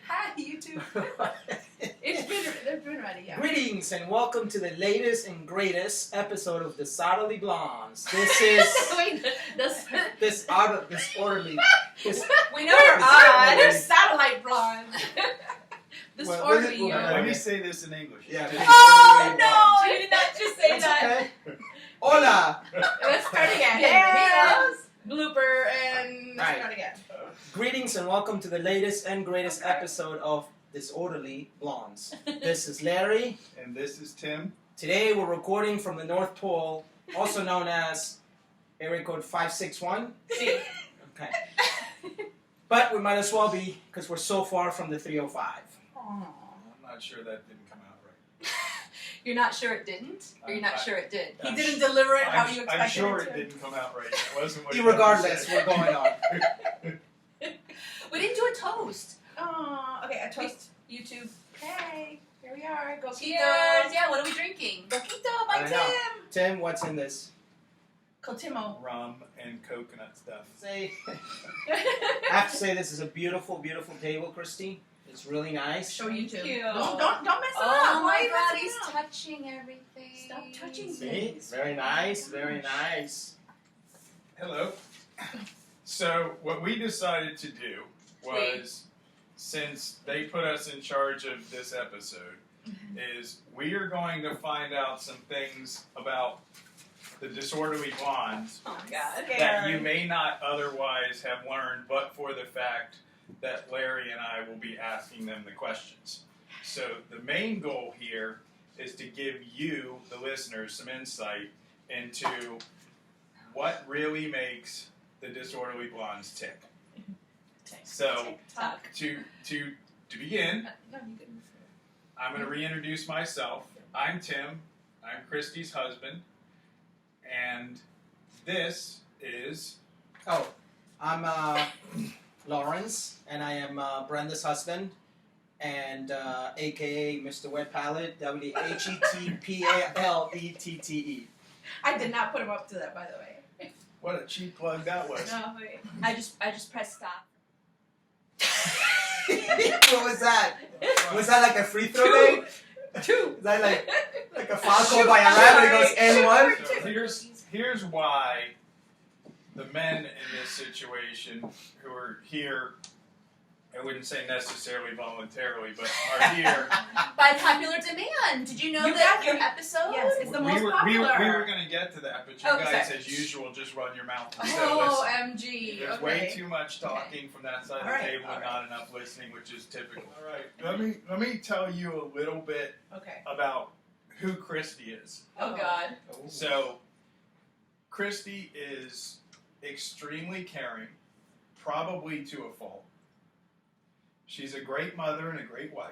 Hi, YouTube. They've been ready, yeah. Greetings and welcome to the latest and greatest episode of the Disorderly Blondes. This is Wait, disorderly. we know you're odd. They're satellite blondes. Disorderly. Let me say this in English. Yeah. Oh no! You did not just say It's that. okay. Hola. Let's start again. Hey, blooper and let's Right. start again. Greetings and welcome to the latest and greatest episode of Disorderly Blondes. This is Larry. And this is Tim. Today we're recording from the North Pole, also known as area code 561. See. Okay. But we might as well be because we're so far from the 305. I'm not sure that didn't come out right. You're not sure it didn't? Or you're not sure it did? He I'm didn't deliver it how you expected I'm sure it to? it didn't come out right. It wasn't what Irregardless, we're going on. We didn't do a toast. Oh, okay, a toast. YouTube. Hey, here we are. Go Cheers! Keto. Yeah, what are we drinking? Coquito by I know. Tim. Tim, what's in this? Cotimo. Rum and coconut stuff. I have to say this is a beautiful, beautiful table, Christy. It's really nice. Show YouTube. Cute. Don't mess it up. Oh Why my are you god, messing he's it up? touching everything. Stop touching See? things. Very nice, very nice. Hello. So what we decided to do was, since they put us in charge of this episode, is we are going to find out some things about the Disorderly Blondes Oh my god. that you may not otherwise have learned, but for the fact that Larry and I will be asking them the questions. So the main goal here is to give you, the listeners, some insight into what really makes the Disorderly Blondes tick. So to begin, I'm going to reintroduce myself. I'm Tim. I'm Christy's husband. And this is... Oh, I'm Lawrence, and I am Brenda's husband, and a.k.a. Mr. Wet Palette, WHETPALETTE. I did not put him up to that, by the way. What a cheap plug that was. No, wait. I just pressed stop. What was that? Was that like a free throw game? Two. Is that like a foul call by 11? It goes N1? So here's why the men in this situation who are here, I wouldn't say necessarily voluntarily, but are here. By popular demand. Did you know You that got your it. episode? Yes, it's the most we were popular. going to get to that, but you Oh, guys, sorry. as usual, just run your mouth instead of Oh, listen. MG. There's Okay. way too much talking from that side of the Alright, table and alright. not enough listening, which is typical. All right, let me tell you a little bit Okay. about who Christy is. Oh god. So, Christy is extremely caring, probably to a fault. She's a great mother and a great wife.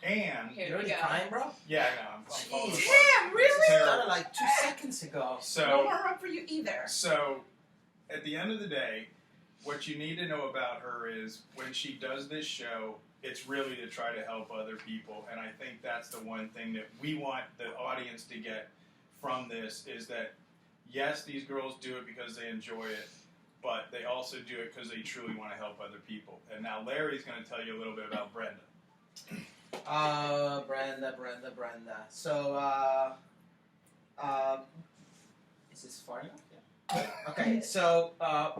And, Here You're we already go. crying, bro? yeah, I know, I'm falling Jeez. apart. Damn, really? It's terrible. Started like 2 seconds ago. No So, more room for you either. at the end of the day, what you need to know about her is when she does this show, it's really to try to help other people. And I think that's the one thing that we want the audience to get from this is that, yes, these girls do it because they enjoy it, but they also do it because they truly want to help other people. And now Larry's going to tell you a little bit about Brenda. Brenda. So, is this far enough? Yeah. Okay, so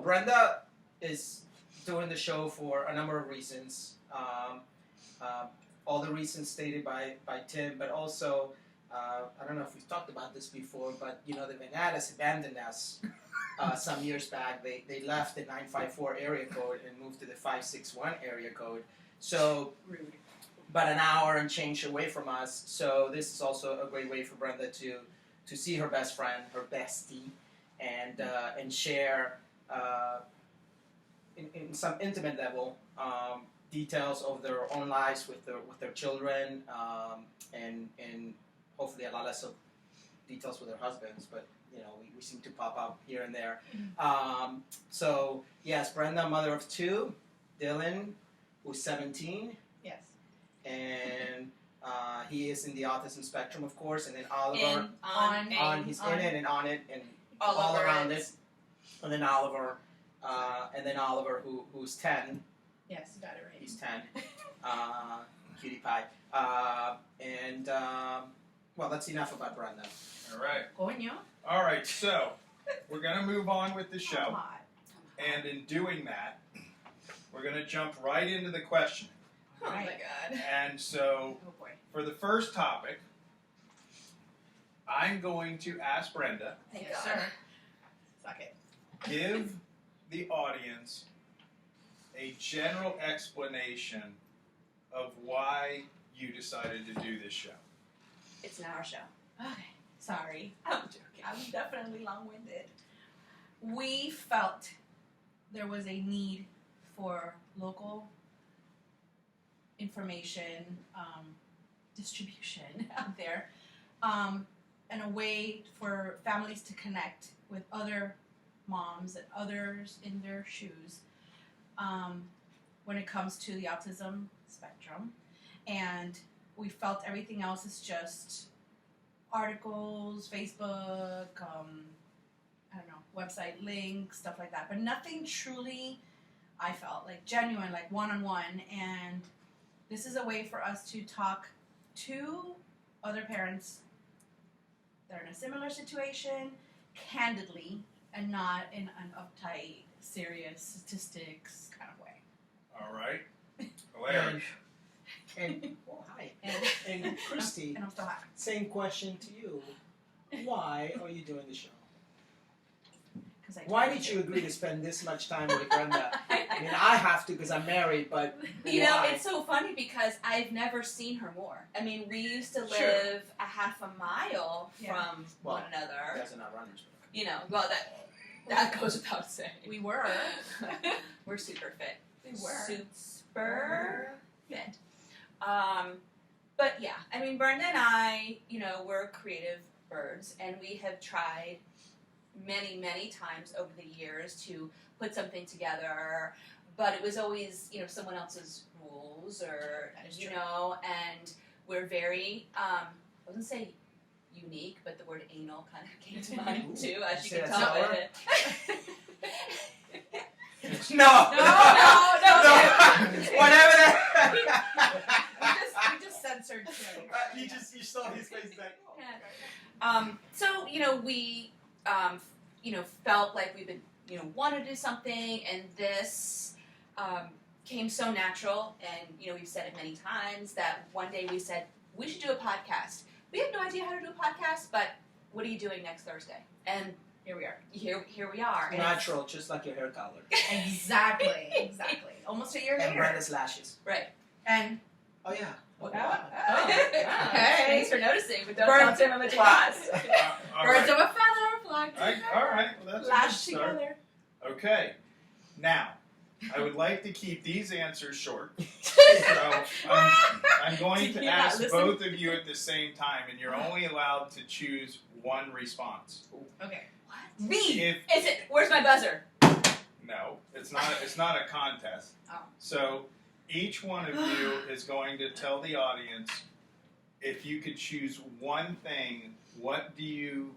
Brenda is doing the show for a number of reasons. All the reasons stated by Tim, but also, I don't know if we've talked about this before, but you know, the Venadas abandoned us some years back. They left the 954 area code and moved to the 561 area code. So, Rude. about an hour and change away from us. So this is also a great way for Brenda to see her best friend, her bestie, and share in some intimate level details of their own lives with their children, and hopefully a lot less of details with their husbands. But you know, we seem to pop up here and there. So yes, Brenda, mother of 2, Dylan, who's 17. Yes. And he is in the autism spectrum, of course, and then Oliver he's in it and on it and all around it, and then Oliver, who's 10, Yes, you got it right. He's 10. Cutie pie. Well, that's enough about Brenda. All right. Coño. All right. So we're gonna move on with the show, Come and in doing that, we're gonna jump right into the question. on. Oh my Right. god. And so, Oh boy. for the first topic, I'm going to ask Brenda, Thank Yes, God. sir. Suck it. give the audience a general explanation of why you decided to do this show. It's not our show. Okay. Sorry. I'm joking. I'm definitely long-winded. We felt there was a need for local information distribution out there, and a way for families to connect with other moms and others in their shoes when it comes to the autism spectrum. And we felt everything else is just articles, Facebook, I don't know, website links, stuff like that. But nothing truly, I felt, like genuine, like one-on-one. And this is a way for us to talk to other parents that are in a similar situation, candidly, and not in an uptight, serious statistics kind of way. All right. Larry. And oh, hi. And, And Christy, and I'm still hot. same question to you. Why are you doing the show? Why did you agree to spend this much time with Brenda? I mean, I have to because I'm married, but You know, why? it's so funny because I've never seen her more. I mean, we used to live Sure. a half a mile Yeah. from Well, one You another. guys are not runners. You know, well, that goes without saying. We were. We're super fit. We were. Super fit. But yeah, I mean, Brenda and I, you know, we're creative birds, and we have tried many, many times over the years to put something together, but it was always, you know, someone else's rules or, That is you true. know, and we're very, I wouldn't say unique, but the word anal kind of came to mind Ooh, too, as you you say can that's tell. No. No. Whatever that. We just censored too. You saw his face like. So, you know, we, you know, felt like we've been, you know, wanted to do something, and this came so natural, and, you know, we've said it many times, that one day we said, we should do a podcast. We have no idea how to do a podcast, but what are you doing next Thursday? And Here we are. here we are. And Natural, just like your hair color. Exactly. Almost a year And later. Brenda's lashes. Right. And Oh yeah. Oh, wow. Hey. Thanks for noticing, but don't Birds- tell him what you want. All birds right. of a feather flock All right. Well, that's a good Lash start. together. Okay. Now, I would like to keep these answers short. So I'm going Did to you not ask listen? both of you at the same time, and you're only allowed to choose one response. Okay. Me. If Is it? Where's my buzzer? no, it's not a contest. Oh. So each one of you is going to tell the audience, if you could choose one thing, what do you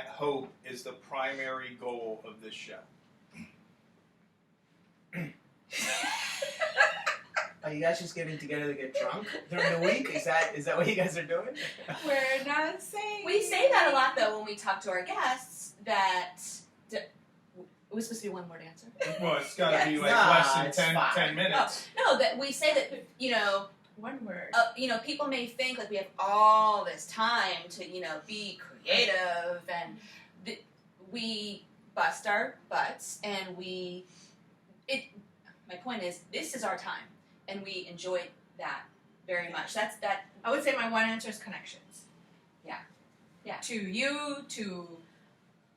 hope is the primary goal of this show? Are you guys just getting together to get drunk during the week? Is that what you guys are doing? We're not saying. We say that a lot, though, when we talk to our guests, that it was supposed to be one word answer. Well, it's got to be like Nah, less it's than fine. 10 minutes. No, that we say that, you know, One word. people may think like we have all this time to, you know, be creative, and we bust our butts, and my point is, this is our time, and we enjoy that very much. That. I would say my one answer is connections. Yeah. To you, to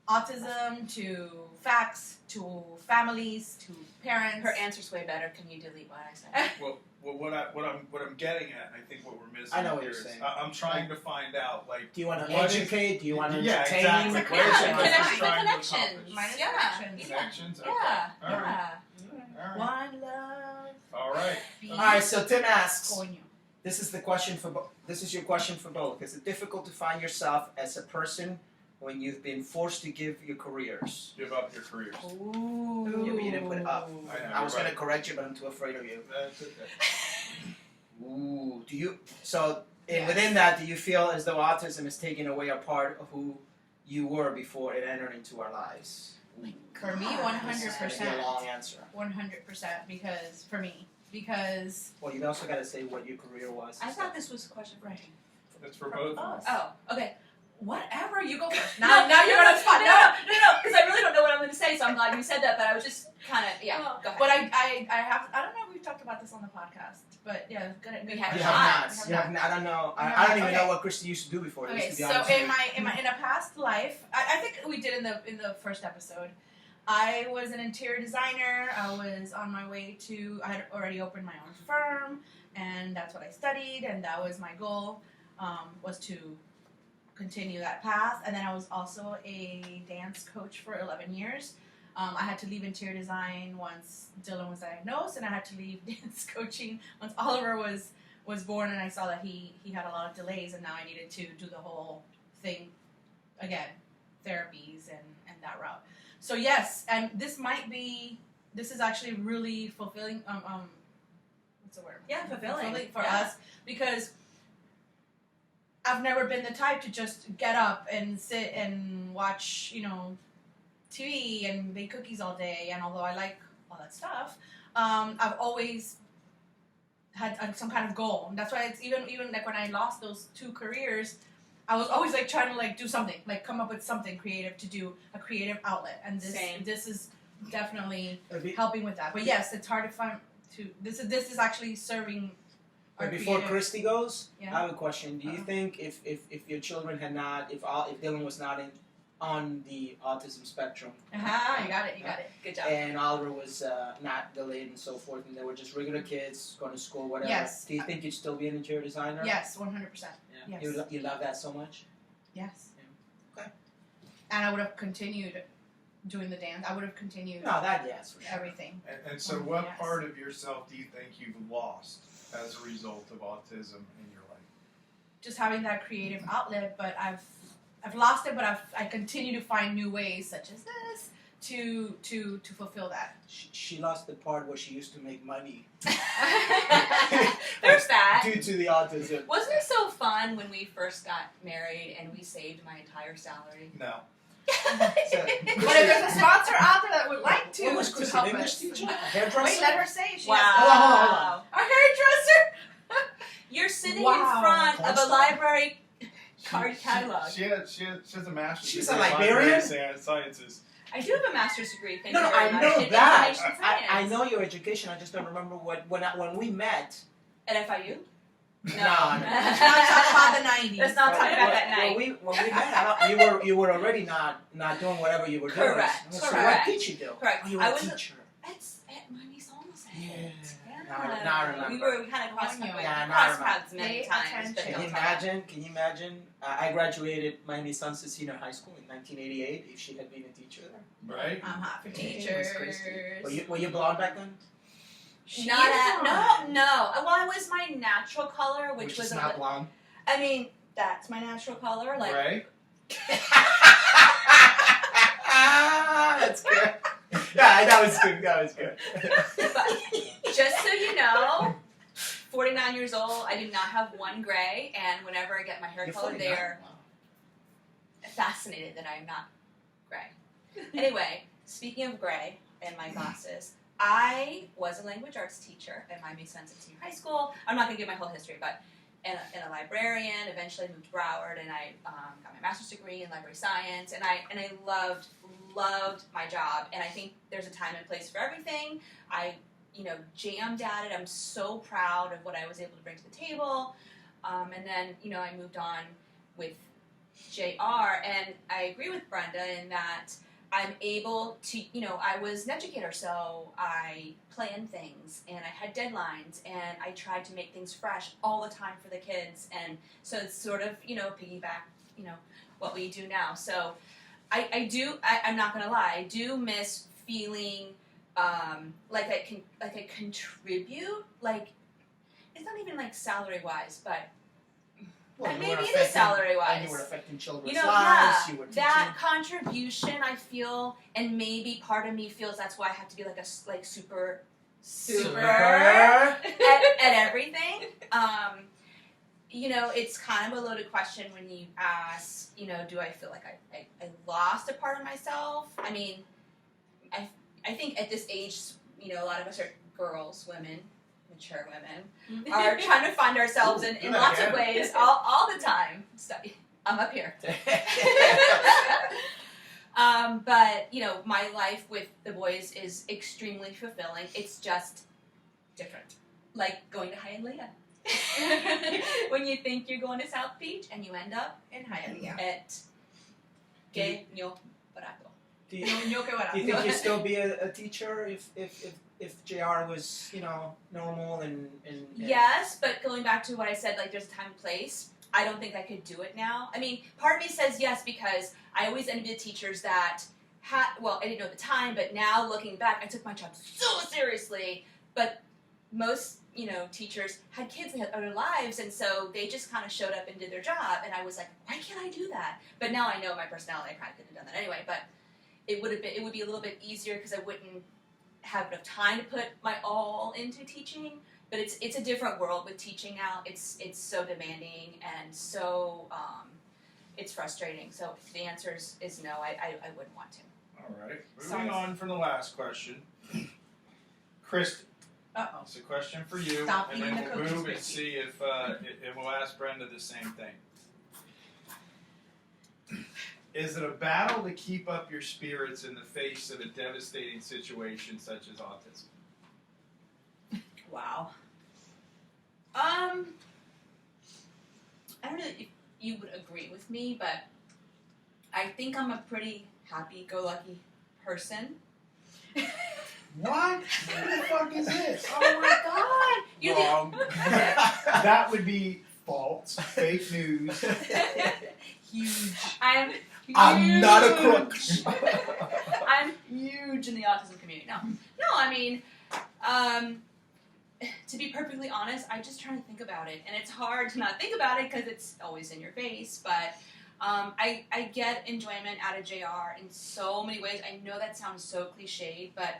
autism, to facts, to families, to parents. Her answer's way better. Can you delete what I said? Well, what I'm getting at, and I think what we're missing I know what here you're is saying. I'm trying to find out, like, Do you want to What is- educate? Do you want to Yeah, entertain? exactly. Where's Yeah, your connection. message? trying to Connections. accomplish? Minus Yeah. connections. Connections? Okay. Yeah. All right. Yeah. All right. One love. All right. All right. So Tim asks. Coño. This is the question for. This is your question for both. Is it difficult to find yourself as a person when you've been forced to give your careers. Give up your careers. Ooh. Yeah, but you didn't put it up. I know, I was you're going to correct you, but I'm too afraid of you. That's okay. Ooh, do you? So Yes. within that, do you feel as though autism is taking away a part of who you were before it entered into our lives? For me, This is gonna be a 100%. long answer. 100% because Well, you also got to say what your career was. I thought this was a question for Right. me. That's for both of us. Oh, okay. whatever, you go first. No, Now you're on the spot. No, because I really don't know what I'm going to say, so I'm glad you said that, but I was just kind of, go ahead. But I don't know if we've talked about this on the podcast, but yeah, good. We have You not. have not. We You have have not. I don't know. I No, don't even okay. know what Christy used to do before Okay, this. To be so honest with in a past life, I think we did in the first episode. I was an interior designer. I was on my way to. I had already opened my own firm, and that's what I studied, and that was my goal, was to continue that path. And then I was also a dance coach for 11 years. I had to leave interior design once Dylan was diagnosed, and I had to leave dance coaching once Oliver was born, and I saw that he had a lot of delays, and now I needed to do the whole thing again, therapies and that route. So yes, and this is actually really fulfilling. What's the word? Yeah, fulfilling. For Yeah. us, because I've never been the type to just get up and sit and watch, TV and bake cookies all day. And although I like all that stuff, I've always had some kind of goal. And that's why it's even like when I lost those 2 careers, I was always like trying to like do something, like come up with something creative to do, a creative outlet. And this is definitely helping with that. But yes, it's hard to find this is actually serving our But before creative. Christy goes, Yeah. I have a question. Do you think if your children had not, if Dylan was not on the autism spectrum, Aha, you got it. Good job. and Oliver was not delayed and so forth, and they were just regular kids going to school, whatever. Yes. Do you think you'd still be an interior designer? Yes, 100%. Yeah. Yes. You love that so much. Yes. Yeah. Okay. And I would have continued doing the dance. I would have continued No, that yes for sure. everything. And so what Yes. part of yourself do you think you've lost as a result of autism in your life? Just having that creative outlet, but I've lost it, but I continue to find new ways, such as this, to fulfill that. She lost the part where she used to make money There's that. due to the autism. Wasn't it so fun when we first got married and we saved my entire salary? No. But if there's a sponsor out there that would like to, What was to Christy, help an English us. teacher? Hairdresser? Wait, let her say. She Wow. has Hold on. a hairdresser. You're sitting Wow. in front of a Porn star? library card catalog. She has a master's She's degree a in librarian? library sciences. I do have a master's degree. Thank No, you no, very I much, know in that. information I science. know your education. I just don't remember when we met. At FIU? No, Let's not talk about the 90s. Let's not talk about that night. When we met, you were already not doing whatever you were Correct, doing. So correct. what did you do? Correct. Oh, you were I a was teacher. my niece almost said Yeah. it. Now I remember. We kind of crossed Yeah, now I crossed remember. paths many Pay times. attention. But Can don't you talk. imagine? Can you imagine? I graduated my son's senior high school in 1988. If she had been a teacher there, Right? I'm hot for It teachers. was Christy. Were you blonde back then? Not is at, blonde. no. Well, it was my natural color, which was is a not li- blonde. I mean, that's my natural color. Like, Right? That's good. Yeah, that was good. That was good. but just so you know, 49 years old, I do not have one gray, and whenever I get my hair You're color, 49. they're fascinated that I am not gray. Anyway, speaking of gray and my glasses, I was a language arts teacher at my St. Senior High School. I'm not going to give my whole history, but and a librarian. Eventually moved to Broward, and I got my master's degree in library science. And I loved my job. And I think there's a time and place for everything. I jammed at it. I'm so proud of what I was able to bring to the table. And then I moved on with JR, and I agree with Brenda in that I'm able to, I was an educator, so I planned things, and I had deadlines, and I tried to make things fresh all the time for the kids, and so it's sort of, piggyback, what we do now. So I'm not going to lie, I do miss feeling like I contribute, like, it's not even like salary-wise, but Well, And you were maybe it is affecting- salary-wise. And you were affecting children's You know, lives. yeah, You were teaching. that contribution, I feel, and maybe part of me feels that's why I have to be like super at everything. You know, it's kind of a loaded question when you ask, you know, do I feel like I lost a part of myself? I mean, I think at this age, you know, a lot of us are girls, women, mature women, are trying to find ourselves in lots of ways all the time. So, I'm up here. But, you know, my life with the boys is extremely fulfilling. It's just different. Like going to Hialeah. When you think you're going to South Beach and you end up In Hialeah. at Guerre, barato. Do you think you'd still be a teacher if JR was, you know, normal and Yes, but going back to what I said, like there's a time and place, I don't think I could do it now. I mean, part of me says yes because I always envied teachers that I didn't know at the time, but now looking back, I took my job so seriously, but most, you know, teachers had kids, they had other lives, and so they just kind of showed up and did their job, and I was like, why can't I do that? But now I know my personality, I probably could have done that anyway, but it would be a little bit easier because I wouldn't have enough time to put my all into teaching. But it's a different world with teaching now. It's so demanding and so it's frustrating. So the answer is no. I wouldn't want to. All right. Moving Sorry. on from the last question. Christy, Uh-oh. it's a question for you, Stop and eating then the we'll cookies, move and Christy. see if we'll ask Brenda the same thing. Is it a battle to keep up your spirits in the face of a devastating situation such as autism? Wow. I don't know if you would agree with me, but I think I'm a pretty happy-go-lucky person. What? What the fuck is this? Oh my god! You're the Wrong. That would be false, fake news. Huge. I'm not a crook. I'm huge in the autism community. No, I mean, to be perfectly honest, I just try to think about it, and it's hard to not think about it because it's always in your face. But I get enjoyment out of JR in so many ways. I know that sounds so cliched, but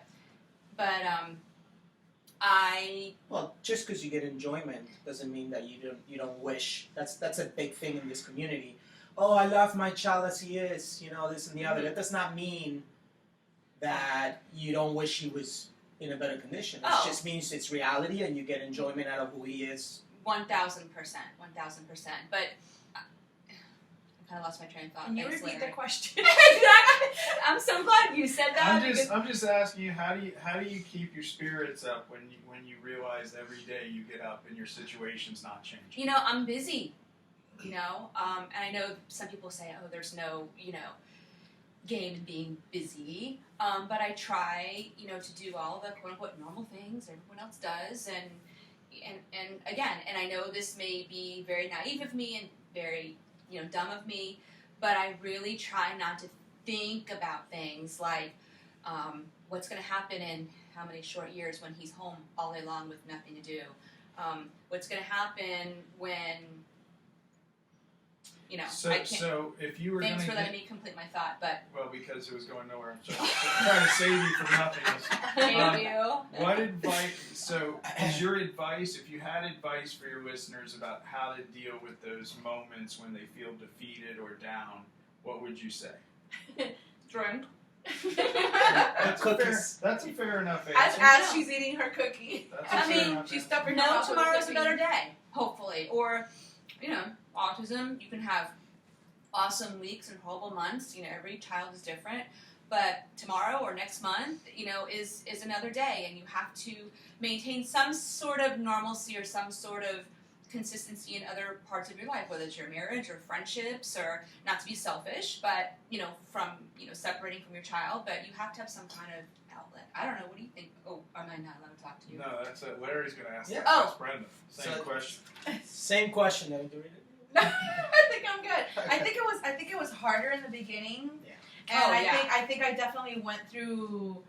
Well, just because you get enjoyment doesn't mean that you don't wish. That's a big thing in this community. Oh, I love my child as he is, you know, this and the other. That does not mean that you don't wish he was in a better condition. It just means it's reality and you get enjoyment out of who he is. 1,000%. But I kind of lost my train of thought. Can you Thanks, repeat Larry. the question? I'm so glad you said that. I'm just asking you, how do you keep your spirits up when you realize every day you get up and your situation's not changing? You know, I'm busy. You know, and I know some people say, oh, there's no, you know, game in being busy. But I try, you know, to do all the quote unquote normal things everyone else does, and again, and I know this may be very naive of me and very, you know, dumb of me, but I really try not to think about things like what's going to happen in how many short years when he's home all day long with nothing to do. What's going to happen when, you know, So, I can't. so if you were Thanks going for letting me complete my thought, but well, because it was going nowhere. I'm trying to save you from nothingness. thank you. What advice? So, is your advice, if you had advice for your listeners about how to deal with those moments when they feel defeated or down, what would you say? Drink. That's Cookies. That's a fair enough answer. As she's eating her cookie. That's a I fair mean, enough she's answer. stuffing her No, mouth with tomorrow's cookie. another day, hopefully. Or, you know, autism, you can have awesome weeks and horrible months. You know, every child is different. But tomorrow or next month, you know, is another day. And you have to maintain some sort of normalcy or some sort of consistency in other parts of your life, whether it's your marriage or friendships, or not to be selfish, but, you know, from, you know, separating from your child. But you have to have some kind of outlet. I don't know. What do you think? Oh, am I not allowed to talk to you? No, that's it. Larry's going to ask Yeah. that. Oh. That's Brenda. Same So- question. Same question. Then. No, I think I'm good. I think it was harder in the beginning. Yeah. And Oh, I yeah. think I definitely went through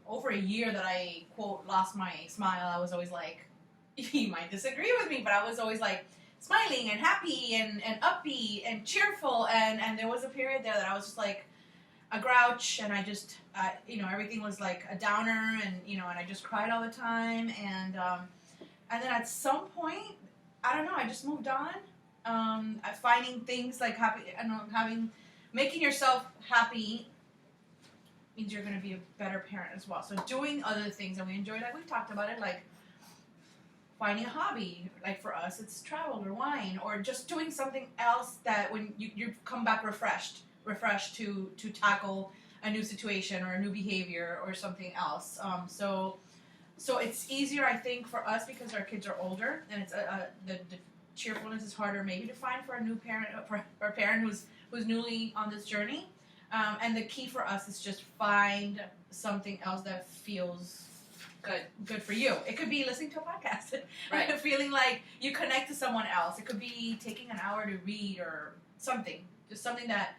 over a year that I quote lost my smile. I was always like, you might disagree with me, but I was always like smiling and happy and upbeat and cheerful, and there was a period there that I was just like a grouch, and I just everything was like a downer, and and I just cried all the time, and then at some point, I don't know, I just moved on. Finding things like happy, making yourself happy means you're going to be a better parent as well. So doing other things that we enjoy, like we talked about it, like finding a hobby. Like for us, it's travel or wine, or just doing something else that when you come back refreshed to tackle a new situation or a new behavior or something else. So it's easier, I think, for us because our kids are older, and it's the cheerfulness is harder maybe to find for a new parent or a parent who's newly on this journey. And the key for us is just find something else that feels good for you. It could be listening to a podcast, Right. feeling like you connect to someone else. It could be taking an hour to read or something, just something that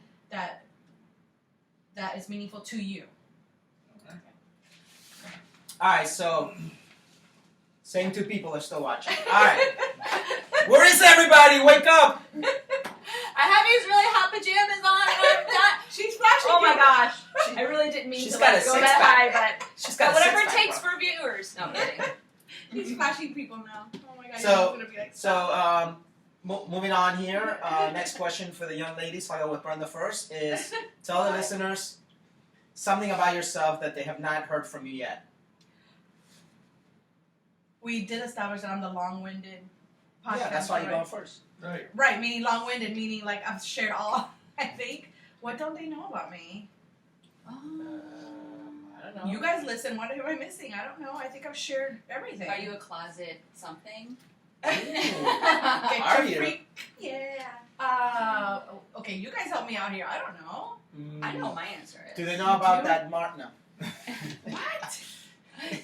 is meaningful to you. All right, so same two people are still watching. All right, where is everybody? Wake up! I have these really hot pajamas on. And I'm not. She's flashing. Oh my people. gosh! I really didn't mean She's to got a go six-pack. that high, but She's got a whatever it six-pack, takes bro. for viewers. No, I'm kidding. She's flashing people now. Oh my god. So- you're gonna be like, So, moving on here, next question for the young ladies, I'll go with Brenda first, is tell the listeners something about yourself that they have not heard from you yet. we did establish that I'm the long-winded podcast. Yeah, that's why you're right? going first. Right. Right, meaning long-winded, meaning like I've shared all, I think. What don't they know about me? I don't know. You guys listen, what am I missing? I don't know. I think I've shared everything. Are you a closet something? Get Are your you? freak- Okay, you guys help me out here. I don't know. I know what my answer is. Do they know about Do? that Mark? No. What?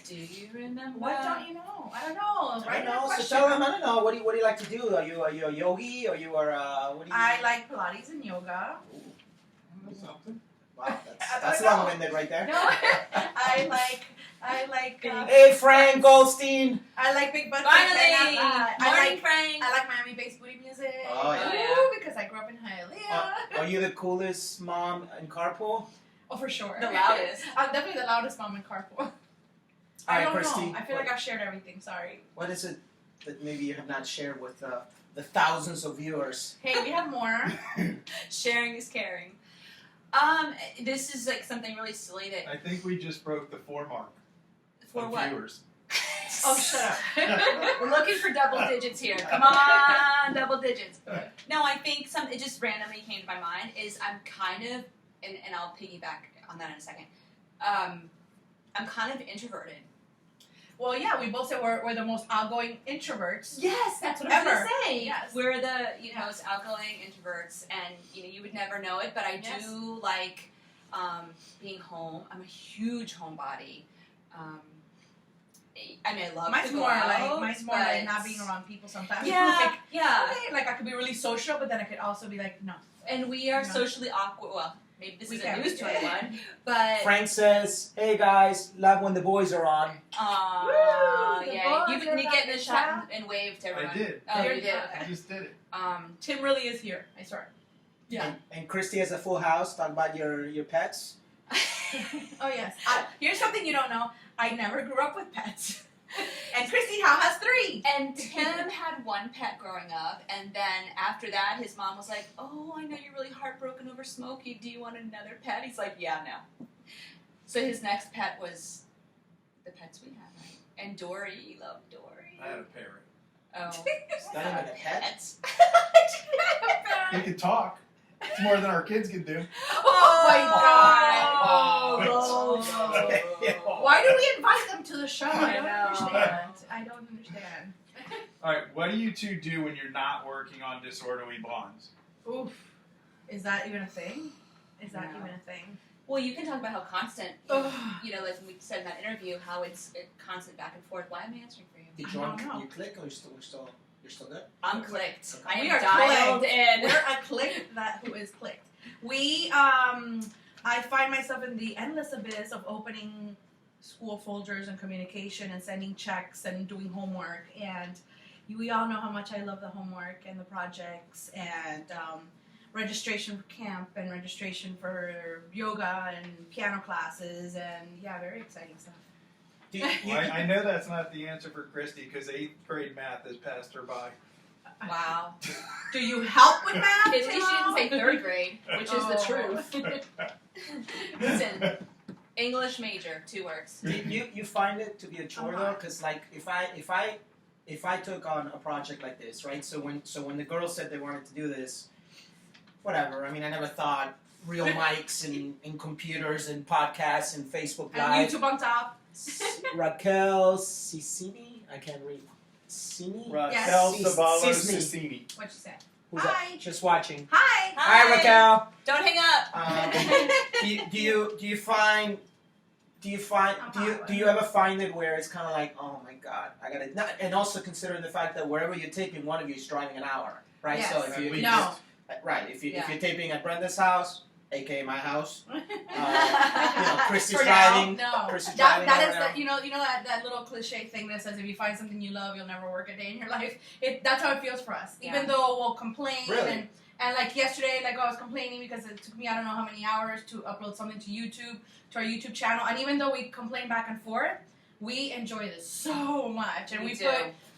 Do you remember? What don't you know? I don't know. I Write don't down know. So question. tell them. I don't know. What do you like to do? Are you a yogi or you are what do you? I like Pilates and yoga. That's something. Wow, I that's don't know. long-winded right there. No, I like Hey, Frank Goldstein. I like big butts. Finally! I Morning, Frank! like Miami-based booty music. Oh, yeah. Oh, Ooh, because I grew up in Hialeah. Are you the coolest mom in carpool? Oh, for sure. The loudest. I'm definitely the loudest mom in carpool. All I right, don't Christy. know. I feel like I've shared everything. Sorry. What is it that maybe you have not shared with the thousands of viewers? Hey, we have more. Sharing is caring. This is like something really silly that I think we just broke the 4 mark for of what? viewers. Oh, shut up. We're looking for double digits here. Come on, double digits. No, I think it just randomly came to my mind is I'm kind of, and I'll piggyback on that in a second. I'm kind of introverted. Well, yeah, we both said we're the most outgoing introverts. Yes, that's what I was Ever. gonna say. Yes. We're the most outgoing introverts, and you would never know it, but I Yes. do like being home. I'm a huge homebody. I mean, I love Mine's to go more out, like but- not being around people sometimes. Yeah, Like, yeah. okay, like I could be really social, but then I could also be like, no. And we are No. socially awkward. Well, maybe this We isn't can. news to anyone, but Frank says, "Hey guys, love when the boys are on." aw, Woo, the yeah. boys You are get in the back shot in and wave to everyone. I did. Oh, There you did. you go. I Okay. just did it. Tim really is here. I swear. Yeah. And Christy has a full house. Talk about your pets. Oh yes. Here's something you don't know. I never grew up with pets. And Christy now has 3. And Tim had one pet growing up, and then after that, his mom was like, "Oh, I know you're really heartbroken over Smokey. Do you want another pet?" He's like, "Yeah, no." So his next pet was the pets we have, right? And Dory, he loved Dory. I had a parrot. Oh, It's not even a pet. pets. They can talk. It's more than our kids can do. Oh my Oh, Oh. Why do we invite them to the show? I don't I know. understand. I don't understand. All right, what do you two do when you're not working on Disorderly Blondes? Oof. Is that even a thing? Is that No. even a thing? Well, you can talk about how constant, Ugh. like we said in that interview, how it's constant back and forth. Why am I answering for you? Did I you don't know. you click or you're still good? I'm clicked. Okay. I We am are dialed clicked. in. We're a click who is clicked. We I find myself in the endless abyss of opening school folders and communication and sending checks and doing homework, and we all know how much I love the homework and the projects and registration for camp and registration for yoga and piano classes and very exciting stuff. Well, I know that's not the answer for Christy because 8th grade math has passed her by. Wow. Do you help with math? At least she didn't say 3rd grade, which is the Oh. truth. Listen, English major, 2 words. You find it to be a chore though, because like if I took on a project like this, right? So when the girls said they wanted to do this, whatever. I mean, I never thought real mics and computers and podcasts and Facebook And Live. YouTube on top. Raquel Cicini, I can't read. Cini? Raquel Yes. Saballo Cisney. Cicini. What'd you say? Who's Hi. that? Just watching. Hi. Hi, Raquel. Don't hang up. Do you find do you ever find it where it's kind of like, oh my god, I gotta not, and also considering the fact that wherever you're taping, one of you is driving an hour, right? Yes. So if you No. if you're Yeah. taping at Brenda's house, aka my house, Christy's For now, driving. no. Christy's driving. That over is there. the, you know that little cliche thing that says if you find something you love, you'll never work a day in your life. That's how it feels for us. Yeah. Even though we'll complain Really? and like yesterday, like I was complaining because it took me I don't know how many hours to upload something to YouTube, to our YouTube channel, and even though we complain back and forth, we enjoy this so much, and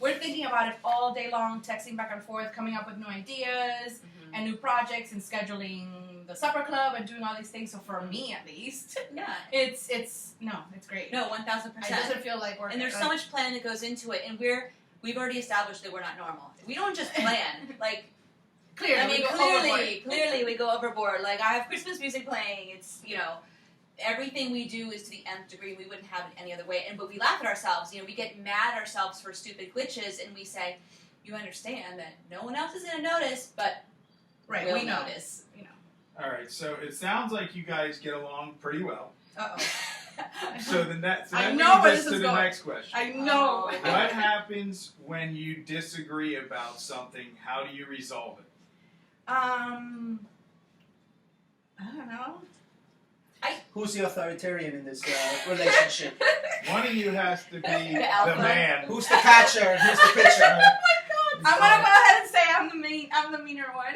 we're thinking about it all day long, texting back and forth, coming up with new ideas and new projects, and scheduling the supper club and doing all these things. So for me, at least, Yeah. it's great. No, It 1000%. doesn't feel like work. And there's so much planning that goes into it, and we've already established that we're not normal. We don't just plan. Like, clearly, I mean, we go overboard. clearly we go overboard. Like, I have Christmas music playing. It's, everything we do is to the nth degree. We wouldn't have it any other way. But we laugh at ourselves. We get mad at ourselves for stupid glitches, and we say, you understand that no one else is going to notice, but Right, we'll we know. notice. All right, so it sounds like you guys get along pretty well. Uh-oh. So that I leads know where us this to is the going. next question. I know. What happens when you disagree about something? How do you resolve it? I don't know. Who's the authoritarian in this relationship? One of you has to be the alpha. man. Who's the catcher and who's the pitcher? I'm gonna go ahead and say I'm the meaner one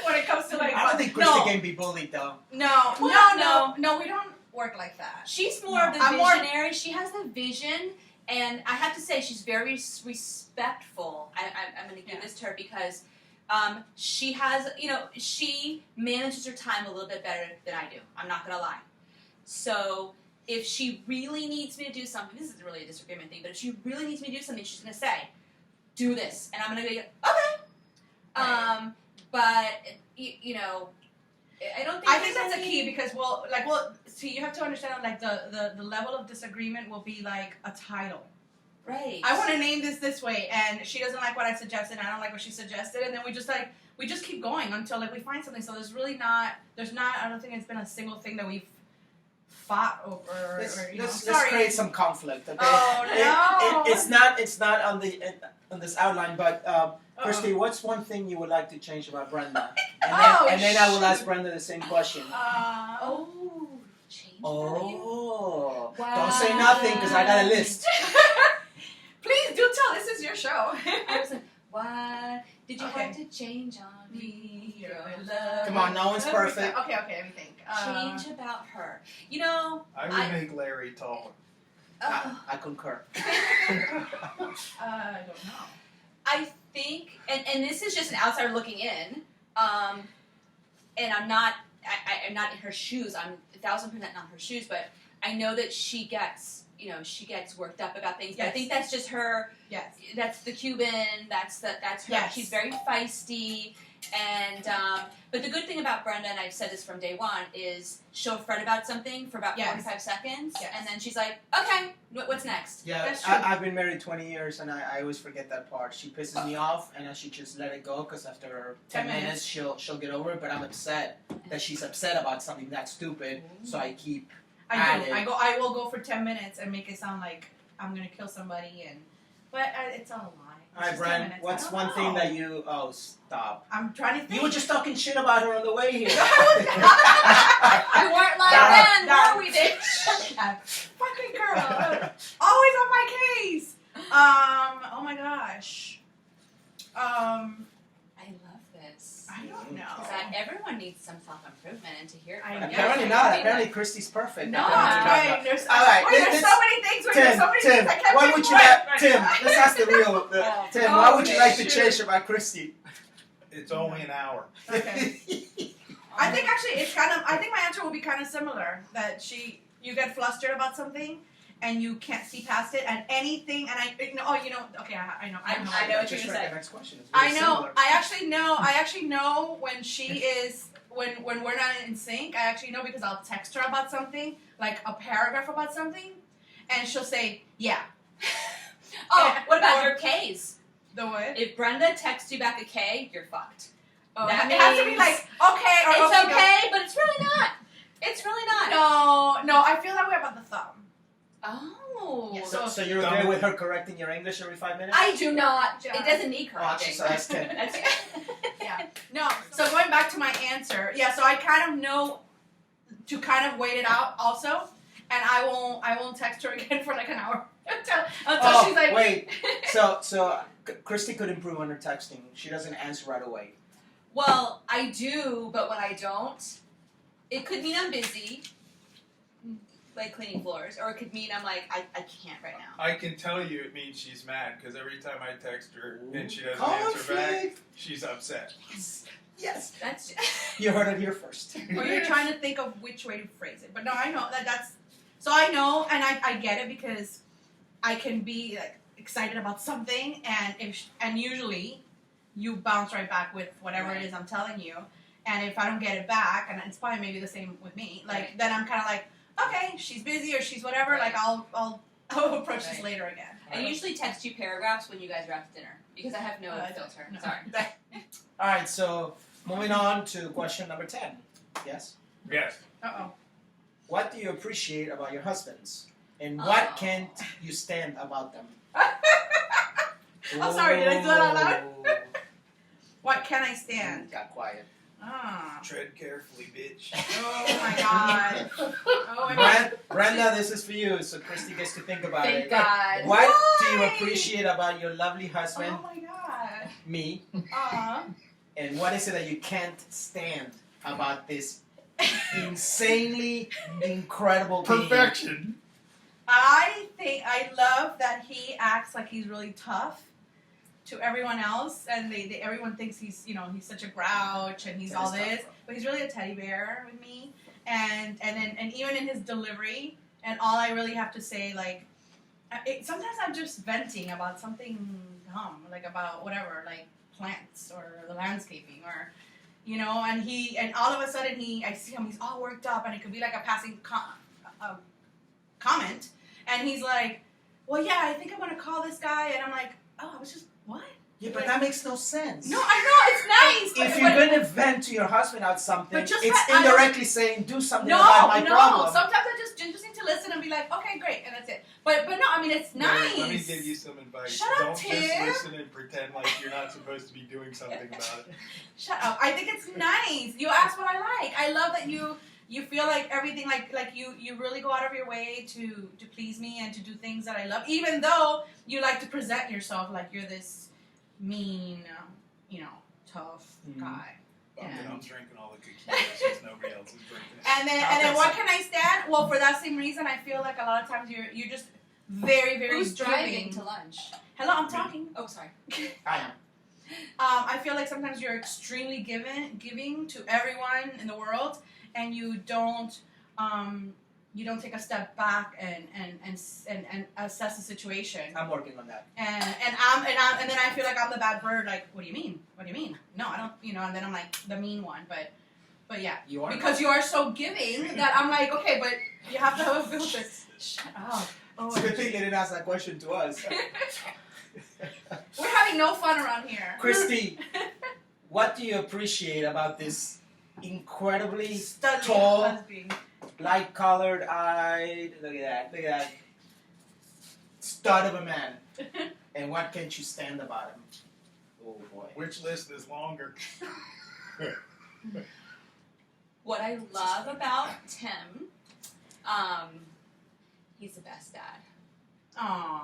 when it comes to like. I don't think Christy can be bullied though. No, we don't work like that. She's more of the I'm more- visionary. She has the vision, and I have to say she's very respectful. I'm going to give this to her because she has, she manages her time a little bit better than I do. I'm not going to lie. So if she really needs me to do something, this isn't really a disagreement thing, but if she really needs me to do something, she's going to say, do this. And I'm going to go, okay. Right. But, I don't think I think there's that's a any- key because see, you have to understand like the level of disagreement will be like a title. Right. I want to name this way, and she doesn't like what I suggested, and I don't like what she suggested, and then we just keep going until like we find something. So I don't think it's been a single thing that we've fought over. Let's Sorry. create some conflict, okay? Oh no! It's not on this outline, but Christy, what's one thing you would like to change about Brenda? And then I will ask Brenda the same question. Change. Oh, Wow. don't say nothing because I got a list. Please do tell. This is your show. I was like, why did you Okay. have to change on me? Your love? Come on, no one's perfect. Okay, let me think. Change about her. I would make Larry taller. I concur. I don't know. I think, and this is just an outsider looking in, and I'm not in her shoes. I'm 1,000% not in her shoes, but I know that she gets worked up about things. But I Yes. think that's just her. Yes. That's the Cuban. That's her. Yes. She's very feisty, and but the good thing about Brenda, and I've said this from day one, is she'll fret about something for about Yes. 45 seconds, Yes. and then she's like, okay, what's next? Yeah, That's true. I've been married 20 years and I always forget that part. She pisses me off and I should just let it go because after 10 minutes she'll get over it. But I'm upset that she's upset about something that stupid, so I keep. I will go for 10 minutes and make it sound like I'm gonna kill somebody, but it's all a lie. It's All right, just 10 Bren, minutes. what's I don't one thing know. that you? Oh, stop! I'm trying to think. You were just talking shit about her on the way here. We weren't like then, were we, bitch? Fucking girl, always on my case. Oh my gosh. I love this. I don't know. Because everyone needs some self-improvement, and to hear it I from know. Apparently you, not. I mean, Apparently Christy's perfect. No, Apparently right. There's, All right, wait, there's this- so many things. Wait, there's Tim, so many Tim, things I can't why think would you of like, right Tim, now. let's ask the real, Tim, why would you like to shoot. change about Christy? It's only an hour. Okay. I think actually it's kind of. I think my answer will be kind of similar. That you get flustered about something, and you can't see past it, and anything. And I know. Oh, you know. Okay, I know. I know what you're Just gonna read say. the next question. It's I very know. similar. I actually know when she is when we're not in sync. I actually know because I'll text her about something, like a paragraph about something, and she'll say, "Yeah." Oh, what about Or- your K's? The what? If Brenda texts you back a K, you're fucked. Oh, that it has to be means- like okay or It's okay. okay, but it's really not. It's really not. No, I feel that way about the thumb. Oh. Yeah, So you're okay with her correcting your English every 5 minutes? I do not. Yeah. It doesn't need Oh, correcting. so that's 10. That's Yeah. No. So going back to my answer, yeah. So I kind of know to kind of wait it out also, and I won't text her again for like an hour until she's like. wait. So Christy could improve on her texting. She doesn't answer right away. Well, I do, but when I don't, it could mean I'm busy, like cleaning floors, or it could mean I'm like, I can't right now. I can tell you it means she's mad because every time I text her and she doesn't answer back, Conflict. she's upset. Yes. That's You heard it here first. Or you're trying to think of which way to phrase it, but no, I know that's. So I know, and I get it because I can be like excited about something, and usually you bounce right back with whatever it is I'm telling you, and if I don't get it back, and it's probably maybe the same with me, like Right. then I'm kind of like, okay, she's busy or she's whatever, Right. like I'll approach this Right. later again. I usually text you paragraphs when you guys are out to dinner because I have no filter. No. Sorry. All right, so moving on to question number 10. Yes? Yes. Uh-oh. What do you appreciate about your husbands? And what Oh. can't you stand about them? I'm sorry, did I do that out loud? Oh. What can I stand? Got quiet. Ah. Tread carefully, bitch. Oh my god. Oh my god. Brenda, this is for you, so Christy gets to think about Thank it. God. What do you Why? appreciate about your lovely husband, Oh my god. me, And what is it that you can't stand about this insanely incredible being? Perfection. I think I love that he acts like he's really tough to everyone else, and everyone thinks he's he's such a grouch and he's That all is tough, this, bro. but he's really a teddy bear with me, and even in his delivery, and all I really have to say sometimes I'm just venting about something dumb, like about whatever, like plants or the landscaping or. And all of a sudden I see him, he's all worked up, and it could be like a passing comment, and he's like, well, yeah, I think I'm going to call this guy, and I'm like, oh, I was just, what? Yeah, but that makes no sense. No, I know, it's nice. If you're going to vent to your husband about something, But just it's I don't- indirectly saying, do something no, about my problem. sometimes I just need to listen and be like, okay, great, and that's it. But no, I mean, it's nice. Let me give you some advice. Shut up, Don't Tim. just listen and pretend like you're not supposed to be doing something about it. Shut up. I think it's nice. You ask what I like. I love that you feel like everything, like you really go out of your way to please me and to do things that I love, even though you like to present yourself like you're this mean, tough guy. I'm Yeah. drinking all the cookies since nobody else is drinking it. And then what can I stand? Well, for that same reason, I feel like a lot of times you're just very, very Who's driving giving. to lunch? Hello, I'm talking. Oh, sorry. I am. I feel like sometimes you're extremely giving to everyone in the world, and you don't take a step back and assess the situation. I'm working on that. And then I feel like I'm the bad bird. Like, what do you mean? What do you mean? No, I don't. And then I'm like the mean one. But yeah, You are. because you are so giving that I'm like, okay, but you have to have a filter. Shut up. Oh, It's a good thing they didn't ask that question to us. we're having no fun around here. Christy, what do you appreciate about this incredibly Studly tall, husband. light-colored eyed, look at that, stud of a man? And what can't you stand about him? Oh boy. Which list is longer? What I love about Tim, he's the best dad. Aww.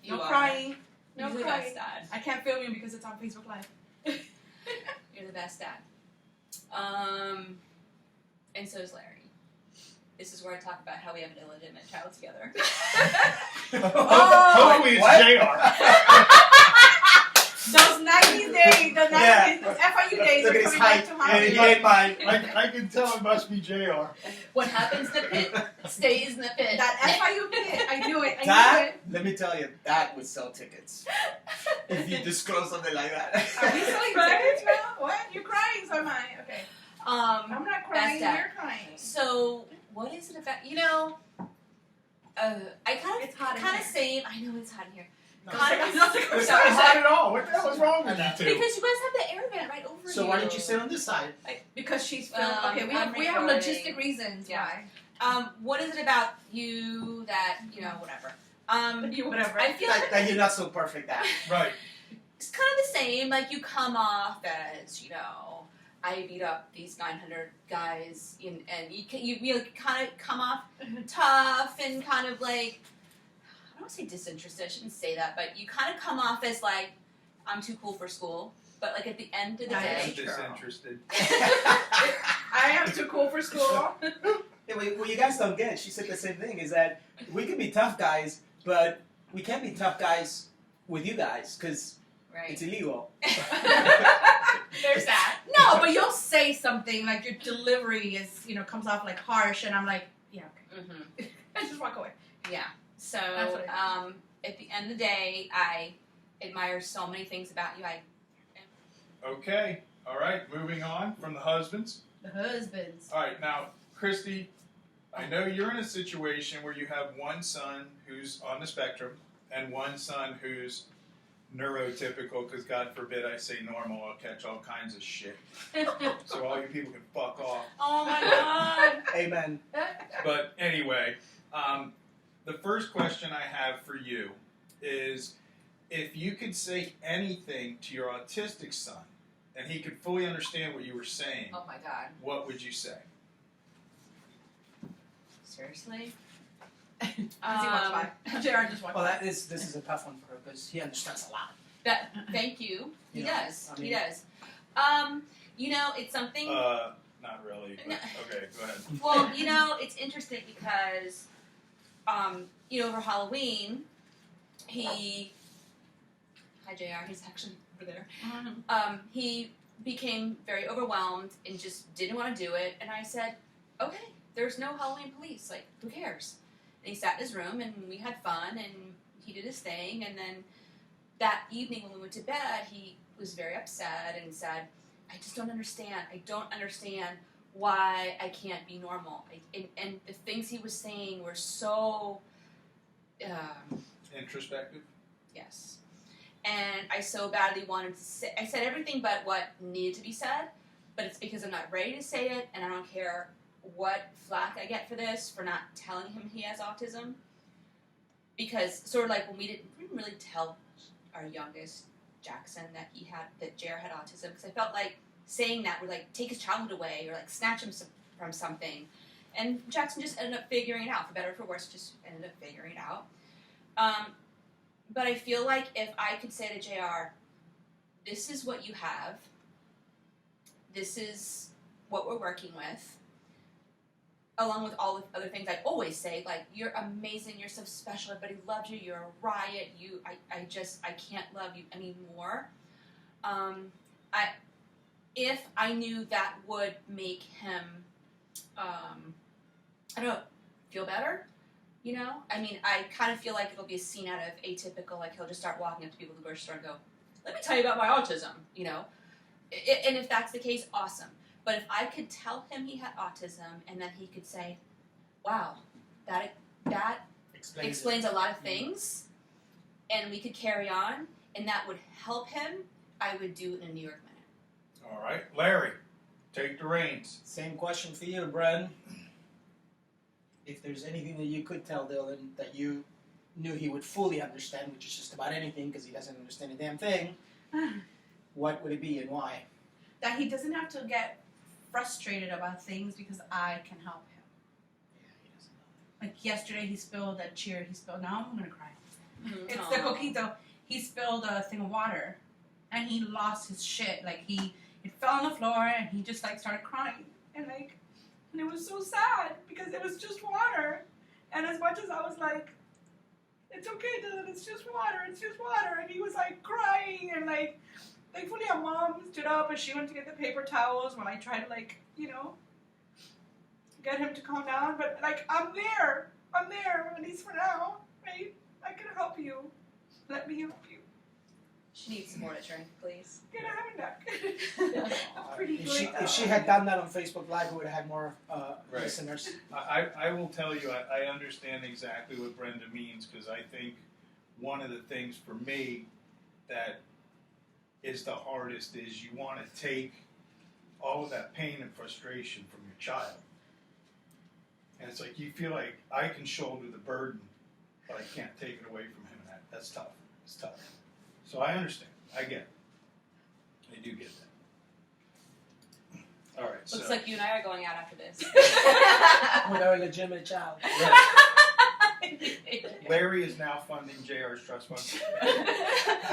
You No are. crying. No You're the crying. best dad. I can't film you because it's on Facebook Live. You're the best dad. And so is Larry. This is where I talk about how we have an illegitimate child together. Hopefully it's What? JR. Those 90 days, the 90 Yeah. those FIU days Look are at his coming height. back tomorrow. And he ain't mine. I can tell it must be JR. What happens in the pit stays in the pit. That FIU pit, I knew it. I knew That, it. let me tell you, that would sell tickets. If you disclose something like that. Are we selling tickets now? What? You're crying, so am I. Okay. I'm not crying. Best You're crying. So, what is it about? You know, I kind of, It's hot in kind of here. same. I know it's hot in here. No, Kind of, it's It's not hot at all. What the hell is wrong with you two? because you guys have the air vent right over So you. why didn't you sit on this side? Because she's Well, okay, we I'm have recording. logistic reasons Yeah. why. What is it about you that, you know, whatever? Whatever. I feel That you're not so perfect at. Right. it's kind of the same. Like, you come off as, you know, I beat up these 900 guys, and you kind of come off tough and kind of like, I don't say disinterested, I shouldn't say that, but you kind of come off as like, I'm too cool for school. But like at the end of the Nice. I'm day, disinterested. I am too cool for school. Yeah, what you guys don't get, she said the same thing, is that we can be tough guys, but we can't be tough guys with you guys, because right? it's illegal. There's that. No, but you'll say something like your delivery is, comes off like harsh, and I'm like, yeah, okay. Mm-hmm. I just walk away. Yeah. So That's what at the end of the day, I admire so many things about you. Okay. All right. Moving on from the husbands. The husbands. All right. Now, Christy, I know you're in a situation where you have one son who's on the spectrum and one son who's neurotypical, because God forbid I say normal, I'll catch all kinds of shit. So all you people can fuck off. Oh my God. Amen. But anyway, the first question I have for you is, if you could say anything to your autistic son and he could fully understand what you were saying, Oh my God. what would you say? Seriously? As he walks by. JR just walked Well, by. this is a tough one for her, because he understands a lot. Thank you. He Yeah, does. I mean- He does. It's something. Not really. But No. okay, go ahead. Well, it's interesting because, over Halloween, hi JR, he's actually over there. He became very overwhelmed and just didn't want to do it. And I said, okay, there's no Halloween police. Like, who cares? And he sat in his room and we had fun and he did his thing. And then that evening when we went to bed, he was very upset and said, I just don't understand. I don't understand why I can't be normal. And the things he was saying were so, Introspective. yes. And I so badly wanted to say, I said everything but what needed to be said, but it's because I'm not ready to say it, and I don't care what flack I get for this, for not telling him he has autism. Because sort of like when we didn't really tell our youngest, Jackson, that Jared had autism, because I felt like saying that would like take his childhood away or like snatch him from something. And Jackson just ended up figuring it out, for better or for worse, just ended up figuring it out. But I feel like if I could say to JR, this is what you have, this is what we're working with, along with all the other things I always say, like, you're amazing, you're so special, everybody loves you, you're a riot, I can't love you anymore. If I knew that would make him, feel better, I kind of feel like it'll be a scene out of Atypical, like he'll just start walking up to people at the grocery store and go, let me tell you about my autism, and if that's the case, awesome. But if I could tell him he had autism and then he could say, wow, that explains a lot of things, and we could carry on, and that would help him, I would do it in a New York minute. All right, Larry, take the reins. Same question for you, Brenda. If there's anything that you could tell Dylan that you knew he would fully understand, which is just about anything because he doesn't understand a damn thing, what would it be and why? That he doesn't have to get frustrated about things because I can help him. Yeah, he doesn't know. Like yesterday he spilled that cheer he spilled. Now I'm going to cry. Mm-hmm. It's the coquito. he spilled a thing of water, and he lost his shit. Like it fell on the floor, and he just like started crying, and it was so sad because it was just water. And as much as I was like, it's okay, Dylan, it's just water, and he was like crying, and like, thankfully our mom stood up and she went to get the paper towels while I tried to like, get him to calm down. But like, I'm there, at least for now, right? I can help you. Let me help you. She needs some more to drink, please. Get a hand back. Pretty good. If she had done that on Facebook Live, we would have had more Right. listeners. I will tell you, I understand exactly what Brenda means, because I think one of the things for me that is the hardest is you want to take all of that pain and frustration from your child. And it's like you feel like I can shoulder the burden, but I can't take it away from him. And that's tough. It's tough. So I understand. I get it. I do get that. All right. Looks so. like you and I are going out after this. With our legitimate child. Larry is now funding JR's trust fund.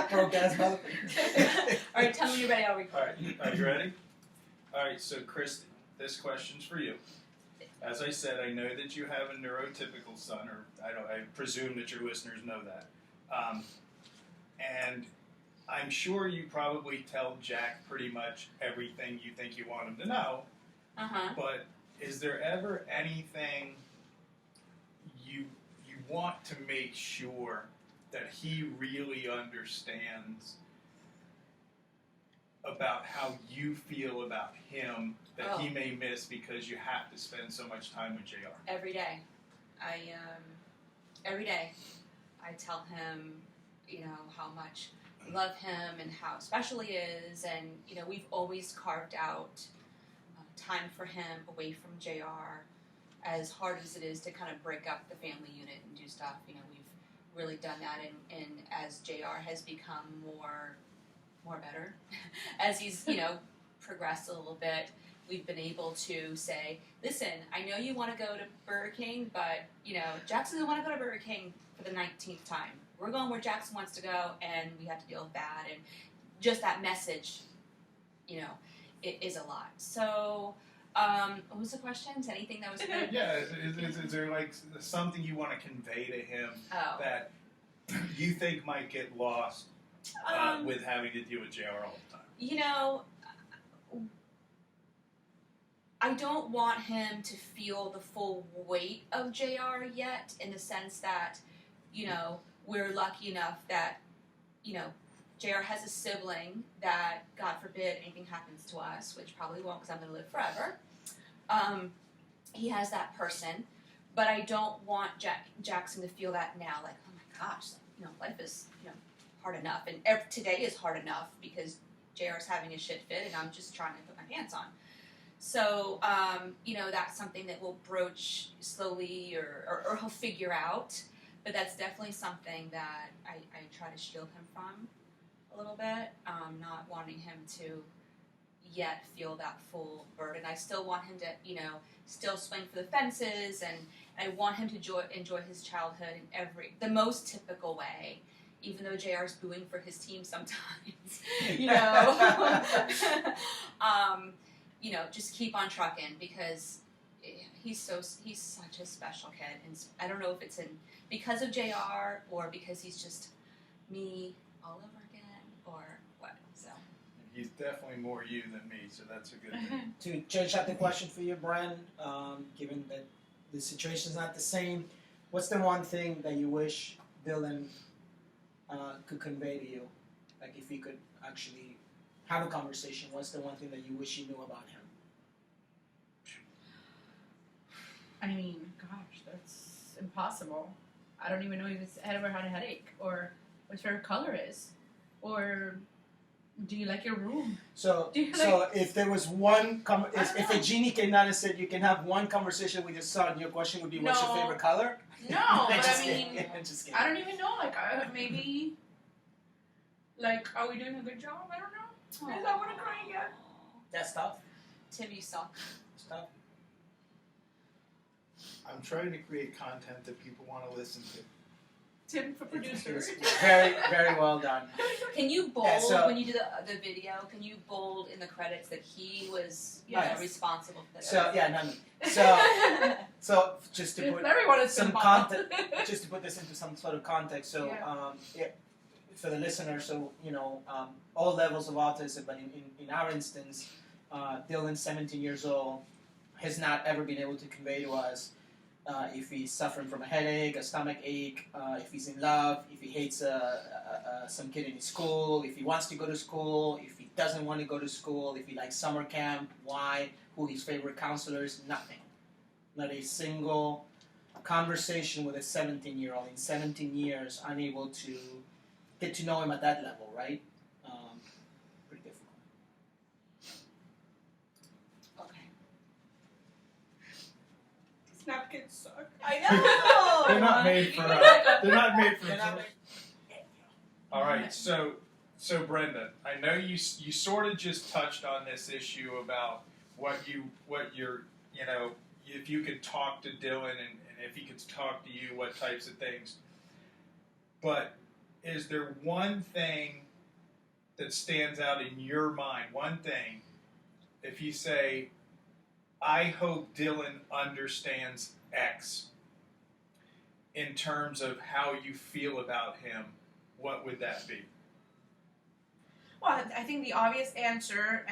Pro-gas All right, tell me when you're ready. I'll record. All right, are you ready? All right, so Christy, this question's for you. As I said, I know that you have a neurotypical son, or I presume that your listeners know that. And I'm sure you probably tell Jack pretty much everything you think you want him to know. But is there ever anything you want to make sure that he really understands about how you feel about him that he may miss because you have to spend so much time with JR? Every day. Every day I tell him, how much I love him and how special he is, and, we've always carved out time for him away from JR, as hard as it is to kind of break up the family unit and do stuff. We've really done that, and as JR has become more better, as he's, progressed a little bit, we've been able to say, listen, I know you want to go to Burger King, but, Jackson doesn't want to go to Burger King for the 19th time. We're going where Jackson wants to go, and we have to deal with that. And just that message, it is a lot. So, what was the question? Anything that was good? Yeah, is there like something you want to convey to him that you think might get lost with having to deal with JR all the time? I don't want him to feel the full weight of JR yet, in the sense that, we're lucky enough that, JR has a sibling that, God forbid, anything happens to us, which probably won't because I'm going to live forever. He has that person, but I don't want Jackson to feel that now, like, oh my gosh, life is, hard enough, and today is hard enough because JR's having a shit fit and I'm just trying to put my pants on. So, that's something that we'll broach slowly or he'll figure out, but that's definitely something that I try to shield him from a little bit, not wanting him to yet feel that full burden. I still want him to, still swing for the fences, and I want him to enjoy his childhood in the most typical way, even though JR's booing for his team sometimes, just keep on trucking, because he's such a special kid, and I don't know if it's because of JR or because he's just me all over again or what. So he's definitely more you than me, so that's a good thing. To change up the question for you, Brenda, given that the situation's not the same, what's the one thing that you wish Dylan could convey to you? Like, if you could actually have a conversation, what's the one thing that you wish you knew about him? I mean, gosh, that's impossible. I don't even know if he's ever had a headache, or what his favorite color is, or do you like your room? So if there was one, if a genie came down and said you can have one conversation with your son, your question would be, what's your favorite color? No, but Just I kidding. mean, Just kidding. I don't even know. Like, maybe, like, are we doing a good job? I don't know. Because I want to cry again. That's tough. Tim, you suck. It's tough. I'm trying to create content that people want to listen to. Tim for producer. It was very, very well done. Can you bold Yeah, so- when you do the video? Can you bold in the credits that he was Yes. responsible for that? So yeah, no. So just to If put Larry wanted some Mama. context, just to put this into some sort of context. So Yeah. for the listener, so all levels of autism, but in our instance, Dylan's 17 years old, has not ever been able to convey to us if he's suffering from a headache, a stomach ache, if he's in love, if he hates some kid in his school, if he wants to go to school, if he doesn't want to go to school, if he likes summer camp, why, who his favorite counselor is, nothing. Not a single conversation with a 17-year-old in 17 years, unable to get to know him at that level, right? Pretty difficult. Okay. These napkins suck. I know. They're not made for they're not made for. All right, so Brenda, I know you sort of just touched on this issue about what you're if you could talk to Dylan and if he could talk to you, what types of things. But is there one thing that stands out in your mind? One thing, if you say, I hope Dylan understands X in terms of how you feel about him, what would that be? Well, I think the obvious answer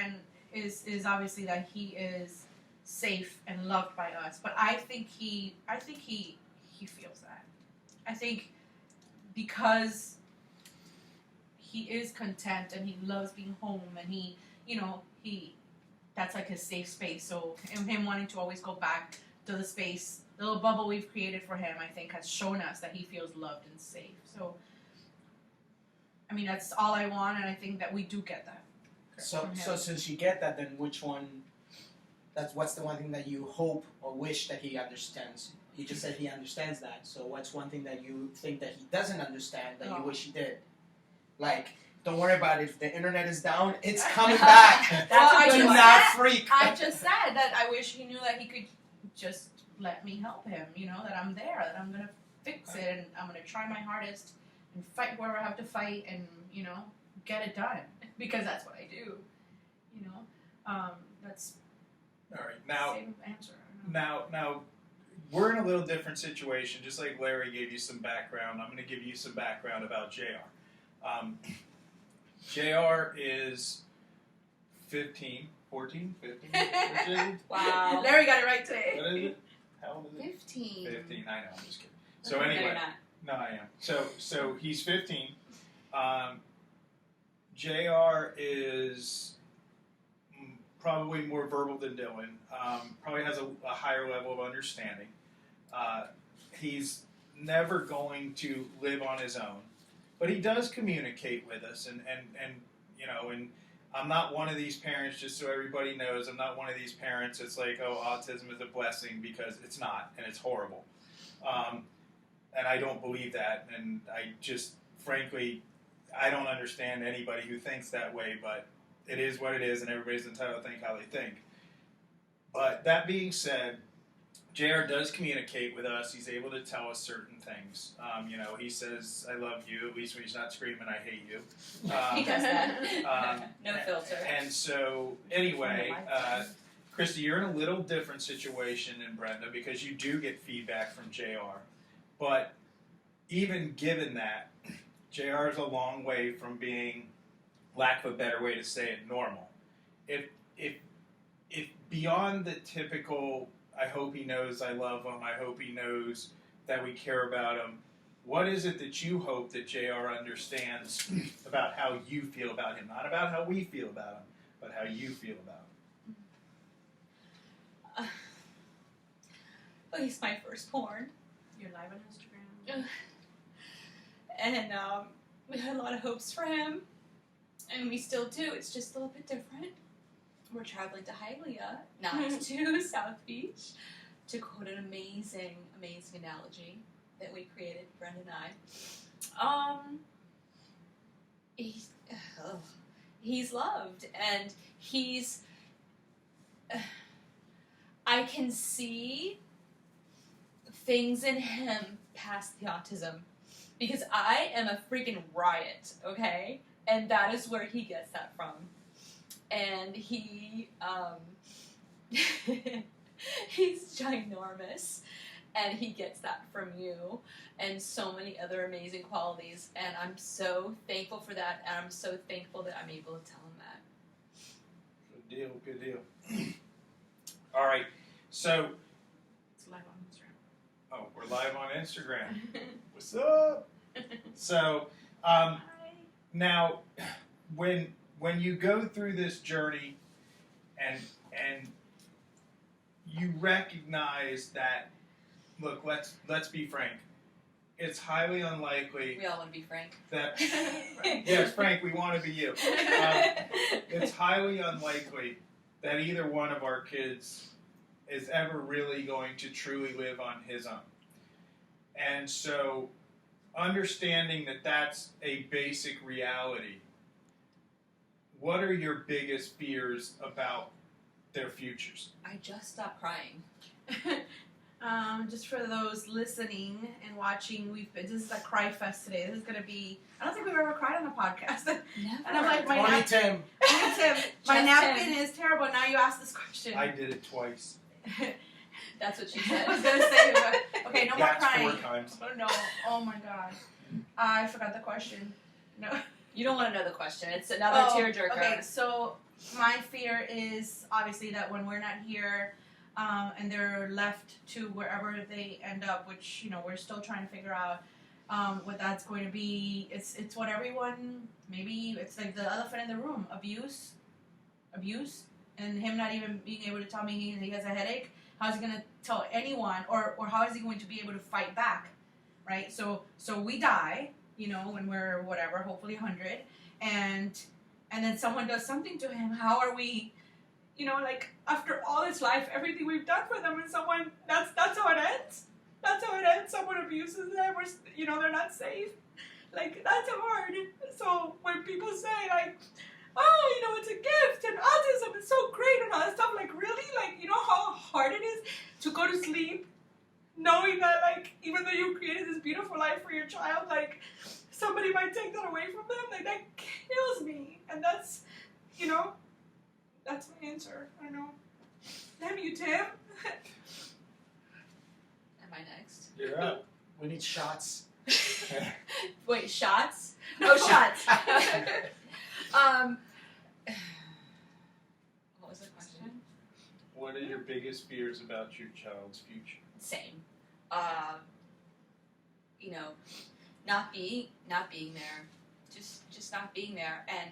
is obviously that he is safe and loved by us. But I think he feels that. I think because he is content and he loves being home and he that's like his safe space. So him wanting to always go back to the space, the little bubble we've created for him, I think has shown us that he feels loved and safe. So I mean, that's all I want, and I think that we do get that. So since you get that, then what's the one thing that you hope or wish that he understands? You just said he understands that. So what's one thing that you think that he doesn't understand that you wish he did? Like, don't worry about it. If the internet is down, it's coming back. Do not freak. I just said that I wish he knew that he could just let me help him. That I'm there, that I'm gonna fix it, and I'm gonna try my hardest and fight wherever I have to fight, and get it done because that's what I do. That's All right, now. the same answer. Now, we're in a little different situation. Just like Larry gave you some background, I'm going to give you some background about JR. JR is 15. What is it? Wow. Larry got it right today. What is it? How old is it? 15. 15, I know, I'm just kidding. So No, anyway, you're not. no, I am. So he's 15. JR is probably more verbal than Dylan. Probably has a higher level of understanding. He's never going to live on his own, but he does communicate with us, and I'm not one of these parents, just so everybody knows, I'm not one of these parents that's like, oh, autism is a blessing, because it's not, and it's horrible. And I don't believe that, and I just, frankly, I don't understand anybody who thinks that way, but it is what it is, and everybody's entitled to think how they think. But that being said, JR does communicate with us. He's able to tell us certain things. He says, I love you, at least when he's not screaming, I hate you. He does that. No filter. And so, anyway, Christy, you're in a little different situation than Brenda because you do get feedback from JR. But even given that, JR is a long way from being, lack of a better way to say it, normal. If beyond the typical, I hope he knows I love him, I hope he knows that we care about him, what is it that you hope that JR understands about how you feel about him? Not about how we feel about him, but how you feel about him. Well, he's my firstborn. You're live on Instagram. And we had a lot of hopes for him. And we still do. It's just a little bit different. We're traveling to Hialeah, not to South Beach, to quote an amazing, amazing analogy that we created, Brenda and I. He's loved, and he's. I can see things in him past the autism. because I am a freaking riot, okay? And that is where he gets that from. And he, he's ginormous, and he gets that from you, and so many other amazing qualities, and I'm so thankful for that, and I'm so thankful that I'm able to tell him that. Good deal. All right, so It's live on Instagram. oh, we're live on Instagram. What's up? So now, when you go through this journey, and you recognize that, look, let's be frank. It's highly unlikely We all want to be frank. that yes, Frank, we want to be you. It's highly unlikely that either one of our kids is ever really going to truly live on his own. And so, understanding that that's a basic reality, what are your biggest fears about their futures? I just stopped crying. Just for those listening and watching, this is a cry fest today. This is gonna be. I don't think we've ever cried on a podcast. Never. And I'm like, my Only nap- Tim. Tim, my Just napkin Tim. is terrible. Now you ask this question. I did it twice. That's what she I said. was gonna say, but, okay, no more That's crying. 4 times. Oh no! Oh my god! I forgot the question. No. You don't want to know the question. It's another tearjerker. Okay, so my fear is obviously that when we're not here, and they're left to wherever they end up, which we're still trying to figure out what that's going to be. It's what everyone, maybe it's like the elephant in the room: abuse, and him not even being able to tell me he has a headache. How is he going to tell anyone, or how is he going to be able to fight back, right? So we die, when we're whatever, hopefully 100, and then someone does something to him. How are we, like after all this life, everything we've done for them, and someone that's how it ends. That's how it ends. Someone abuses them, or they're not safe. Like that's hard. So when people say like, oh, it's a gift and autism is so great and all that stuff, like really, like how hard it is to go to sleep knowing that like even though you created this beautiful life for your child, like somebody might take that away from them, like that kills me. And that's that's my answer. I don't know. Damn you, Tim. Am I next? You're up. We need shots. Wait, shots? Oh, shots. What was the question? What are your biggest fears about your child's future? Same. Not being there. Just not being there. And,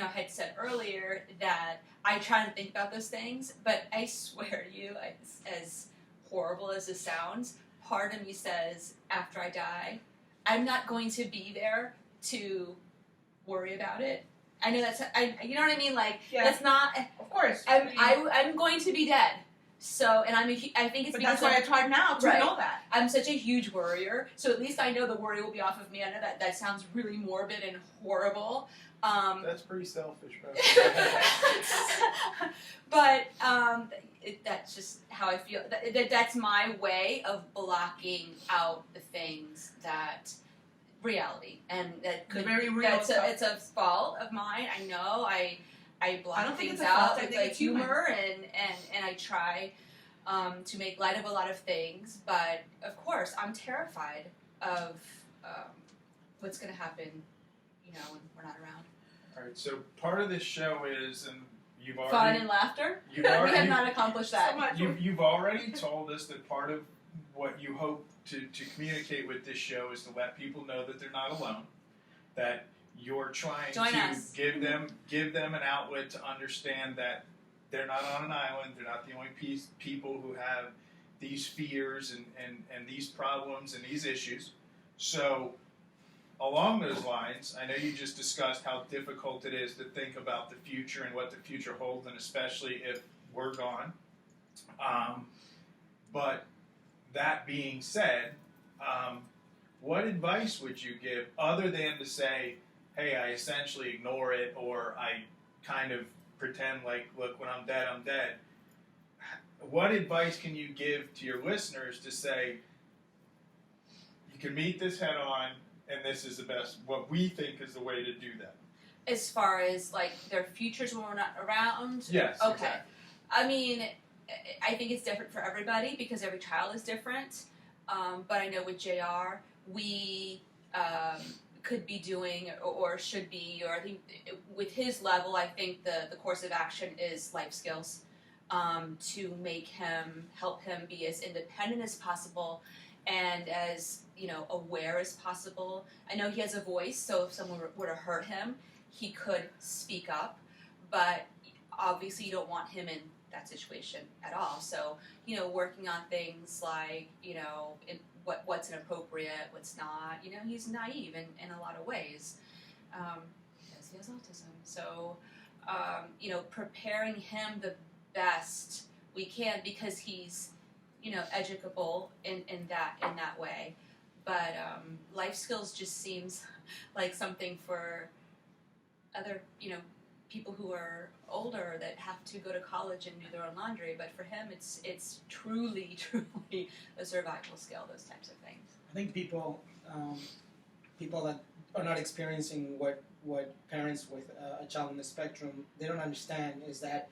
I had said earlier that I try to think about those things, but I swear to you, as horrible as this sounds, part of me says, after I die, I'm not going to be there to worry about it. I know you know what I mean? Like, Yeah. that's not, Of course. I'm going to be dead. So, and I think it's But because that's why it's hard now to Right. know that. I'm such a huge worrier, so at least I know the worry will be off of me. I know that sounds really morbid and horrible. That's pretty selfish, bro. But that's just how I feel. That's my way of blocking out the things that reality, and that could Very real It's stuff. a fault of mine. I know. I block I don't think things it's a fault. out I with think like it's human. humor, and I try to make light of a lot of things. But of course, I'm terrified of what's going to happen. When we're not around. All right, so part of this show is, and you've Fun already and laughter. you've We have already not accomplished that. So much. you've already told us that part of what you hope to communicate with this show is to let people know that they're not alone, that you're trying Join to us. give them an outlet to understand that they're not on an island, they're not the only people who have these fears and these problems and these issues. So along those lines, I know you just discussed how difficult it is to think about the future and what the future holds, and especially if we're gone. But that being said, what advice would you give other than to say, hey, I essentially ignore it, or I kind of pretend like, look, when I'm dead, I'm dead? What advice can you give to your listeners to say, you can meet this head on, and this is the best, what we think is the way to do that. As far as like their futures when we're not around. Yes. Okay. Exactly. I mean, I think it's different for everybody because every child is different. But I know with JR, we could be doing or should be, or I think with his level, I think the course of action is life skills to help him be as independent as possible and as, aware as possible. I know he has a voice, so if someone were to hurt him, he could speak up, but obviously you don't want him in that situation at all. So, working on things like, what's inappropriate, what's not. He's naive in a lot of ways because he has autism. So, preparing him the best we can because he's, educable in that way. But life skills just seems like something for other, people who are older that have to go to college and do their own laundry. But for him, it's truly a survival skill. Those types of things. I think people that are not experiencing what parents with a child on the spectrum, they don't understand is that,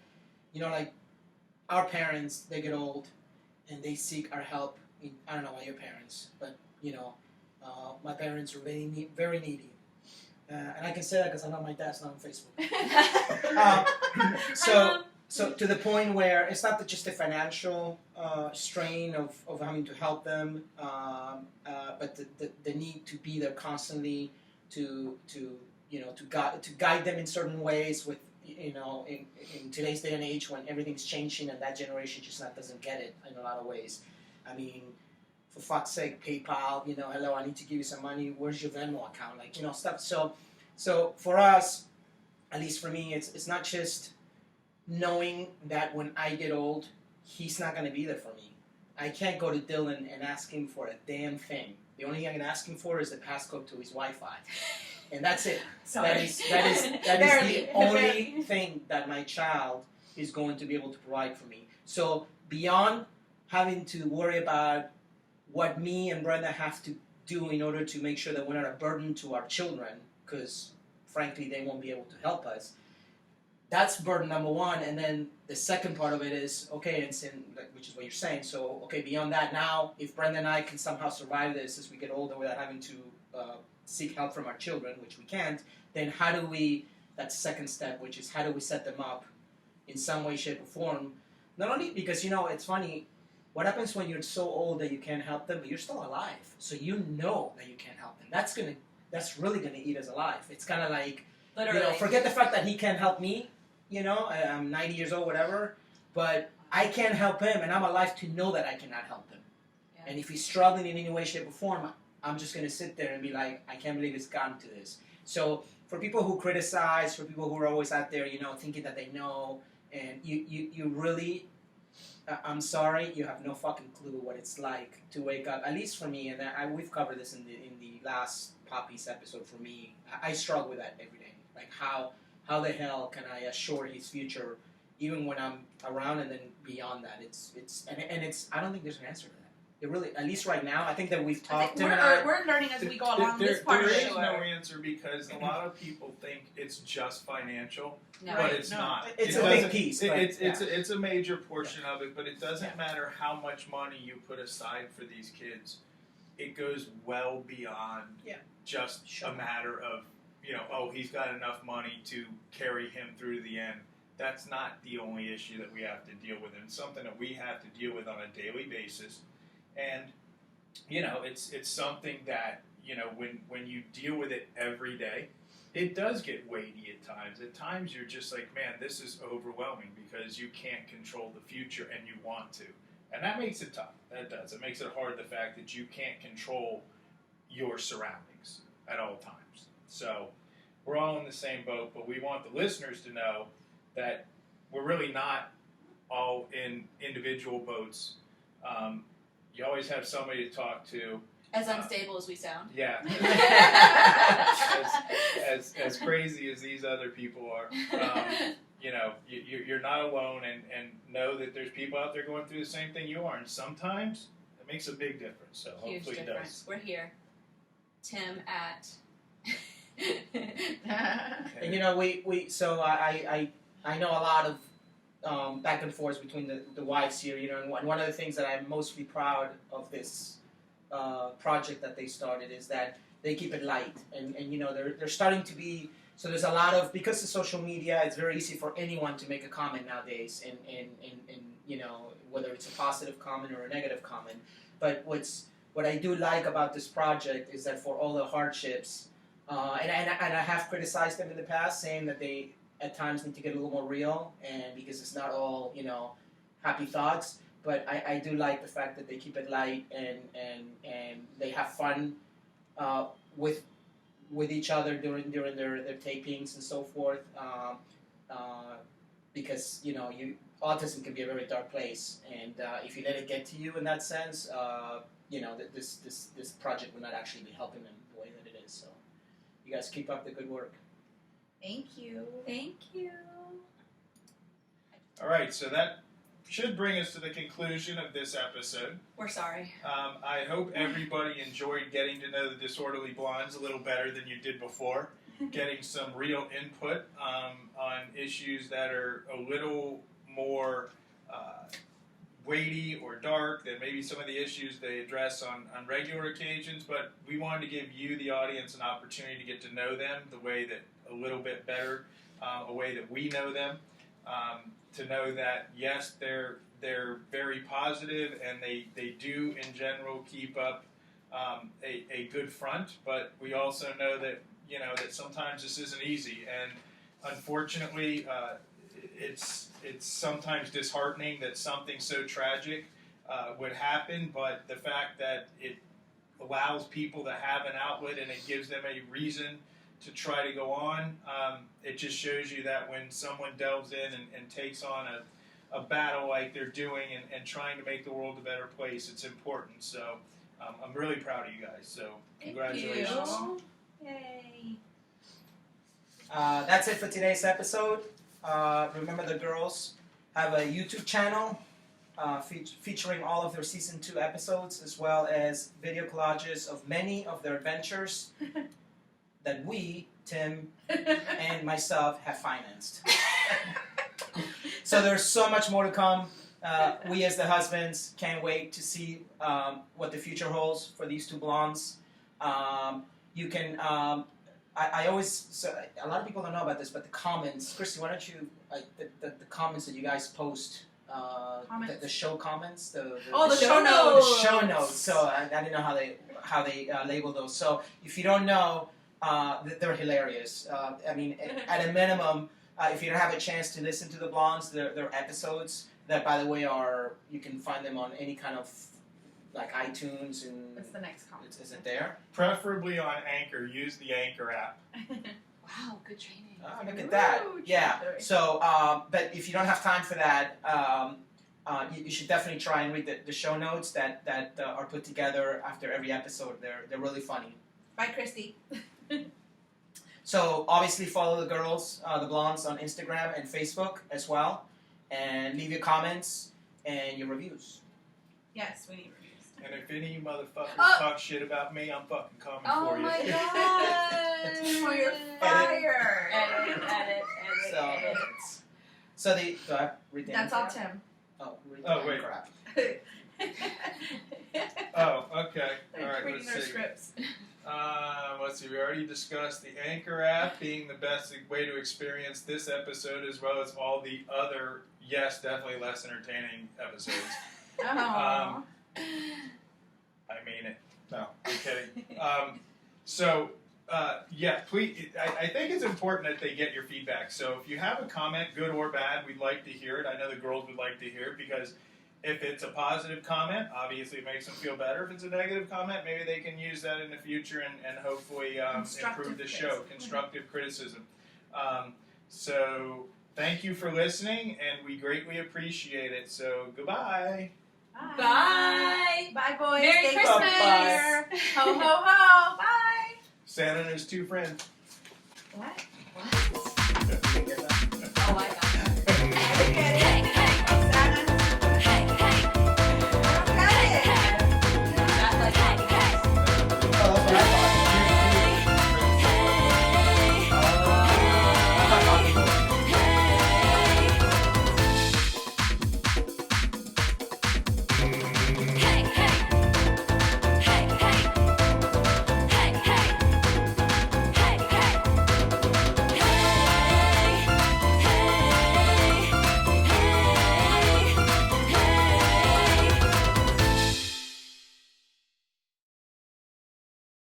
like our parents, they get old and they seek our help. I don't know about your parents, but my parents are very needy. And I can say that because I know my dad's not on Facebook. So to the point where it's not just the financial strain of having to help them, but the need to be there constantly to guide them in certain ways with in today's day and age when everything's changing and that generation just doesn't get it in a lot of ways. I mean, for fuck's sake, PayPal, hello, I need to give you some money, where's your Venmo account, stuff. So for us, at least for me, it's not just knowing that when I get old, he's not going to be there for me. I can't go to Dylan and ask him for a damn thing. The only thing I can ask him for is the passcode to his Wi-Fi. And that's it. Sorry. That is the only thing that my child is going to be able to provide for me. So beyond having to worry about what me and Brenda have to do in order to make sure that we're not a burden to our children, because frankly they won't be able to help us, that's burden number one. And then the second part of it is, okay, which is what you're saying, so okay, beyond that, now if Brenda and I can somehow survive this as we get older without having to seek help from our children, which we can't, then how do we, that's the second step, which is how do we set them up in some way, shape, or form. Not only because, it's funny, what happens when you're so old that you can't help them, but you're still alive, so you know that you can't help them. That's really gonna eat us alive. It's kind of like, Literally. Forget the fact that he can't help me, I'm 90 years old, whatever, but I can't help him, and I'm alive to know that I cannot help him. Yeah. And if he's struggling in any way, shape, or form, I'm just going to sit there and be like, I can't believe it's gotten to this. So for people who criticize, for people who are always out there, thinking that they know, and you really, I'm sorry, you have no fucking clue what it's like to wake up, at least for me, and we've covered this in the last Papis episode for me. I struggle with that every day. Like how the hell can I assure his future even when I'm around and then beyond that? It's I don't think there's an answer to that. It really, at least right now, I think that we've talked. We're learning as we go along this part. There is no answer because a lot of people think it's just financial, No. but it's not. It's a big piece. It's a major portion of it, but it doesn't matter how much money you put aside for these kids. It goes well beyond just a matter of, he's got enough money to carry him through to the end. That's not the only issue that we have to deal with, and it's something that we have to deal with on a daily basis. And, it's something that, when you deal with it every day, it does get weighty at times. At times you're just like, man, this is overwhelming because you can't control the future and you want to. And that makes it tough. That does. It makes it hard, the fact that you can't control your surroundings at all times. So we're all in the same boat, but we want the listeners to know that we're really not all in individual boats. You always have somebody to talk to. As unstable as we sound. Yeah. as crazy as these other people are. You're not alone, and know that there's people out there going through the same thing you are, and sometimes it makes a big difference. So Huge hopefully difference. it does. We're here. Tim at. And you know, so I know a lot of back and forth between the wives here, you know, and one of the things that I'm mostly proud of this project that they started is that they keep it light, and you know, they're starting to be, so there's a lot of, because of social media, it's very easy for anyone to make a comment nowadays, and you know, whether it's a positive comment or a negative comment, but what I do like about this project is that for all the hardships, and I have criticized them in the past, saying that they at times need to get a little more real, and because it's not all, you know, happy thoughts. But I do like the fact that they keep it light, and they have fun with each other during their tapings and so forth. Because you know, autism can be a very dark place, and if you let it get to you in that sense, you know, this project will not actually be helping them the way that it is. So you guys keep up the good work. Thank you. Thank you. All right, so that should bring us to the conclusion of this episode. We're sorry. I hope everybody enjoyed getting to know the Disorderly Blondes a little better than you did before, getting some real input on issues that are a little more weighty or dark than maybe some of the issues they address on regular occasions, but we wanted to give you, the audience, an opportunity to get to know them the way that a little bit better, a way that we know them, to know that yes, they're very positive, and they do in general keep up a good front, but we also know that, you know, that sometimes this isn't easy, and unfortunately it's sometimes disheartening that something so tragic would happen, but the fact that it allows people to have an outlet and it gives them a reason to try to go on, it just shows you that when someone delves in and takes on a battle like they're doing and trying to make the world a better place, it's important. So I'm really proud of you guys, so congratulations. Thank you. Yay. That's it for today's episode. Remember, the girls have a YouTube channel featuring all of their season 2 episodes, as well as video collages of many of their adventures that we, Tim, and myself have financed. So there's so much more to come. We as the husbands can't wait to see what the future holds for these two blondes. You can, I always, so a lot of people don't know about this, but the comments, Christy, why don't you, the comments that you guys post, the show comments, the show notes. The show notes. So I didn't know how they label those. So if you don't know, they're hilarious. I mean, at a minimum, if you don't have a chance to listen to the blondes, their episodes, that by the way you can find them on any kind of like iTunes and. That's the next comment. Is it there? Preferably on Anchor. Use the Anchor app. Wow, good training. Oh, look at that. Yeah. So, but if you don't have time for that, you should definitely try and read the show notes that are put together after every episode. They're really funny. Bye, Christy. So obviously follow the girls, the blondes, on Instagram and Facebook as well, and leave your comments and your reviews. Yes, we need reviews. And if any motherfuckers talk shit about me, I'm fucking coming for you. Oh my god! For your fire. Edit. So the do I read the That's end all, crap? Tim. Oh, read Oh, the wait. end crap. Oh, okay. They're All right, reading let's our see. scripts. Let's see, we already discussed the Anchor app being the best way to experience this episode, as well as all the other, yes, definitely less entertaining episodes. Oh. I mean it. No, I'm kidding. Yeah, please, I think it's important that they get your feedback. So if you have a comment, good or bad, we'd like to hear it. I know the girls would like to hear it, because if it's a positive comment, obviously it makes them feel better. If it's a negative comment, maybe they can use that in the future and hopefully improve the show. Constructive criticism. So thank you for listening, and we greatly appreciate it. So goodbye. Bye. Bye, boys. Merry Stay Christmas. clear. Ho, ho, ho. Bye. Santa and his two friends. What? What? Did you get that? Oh, I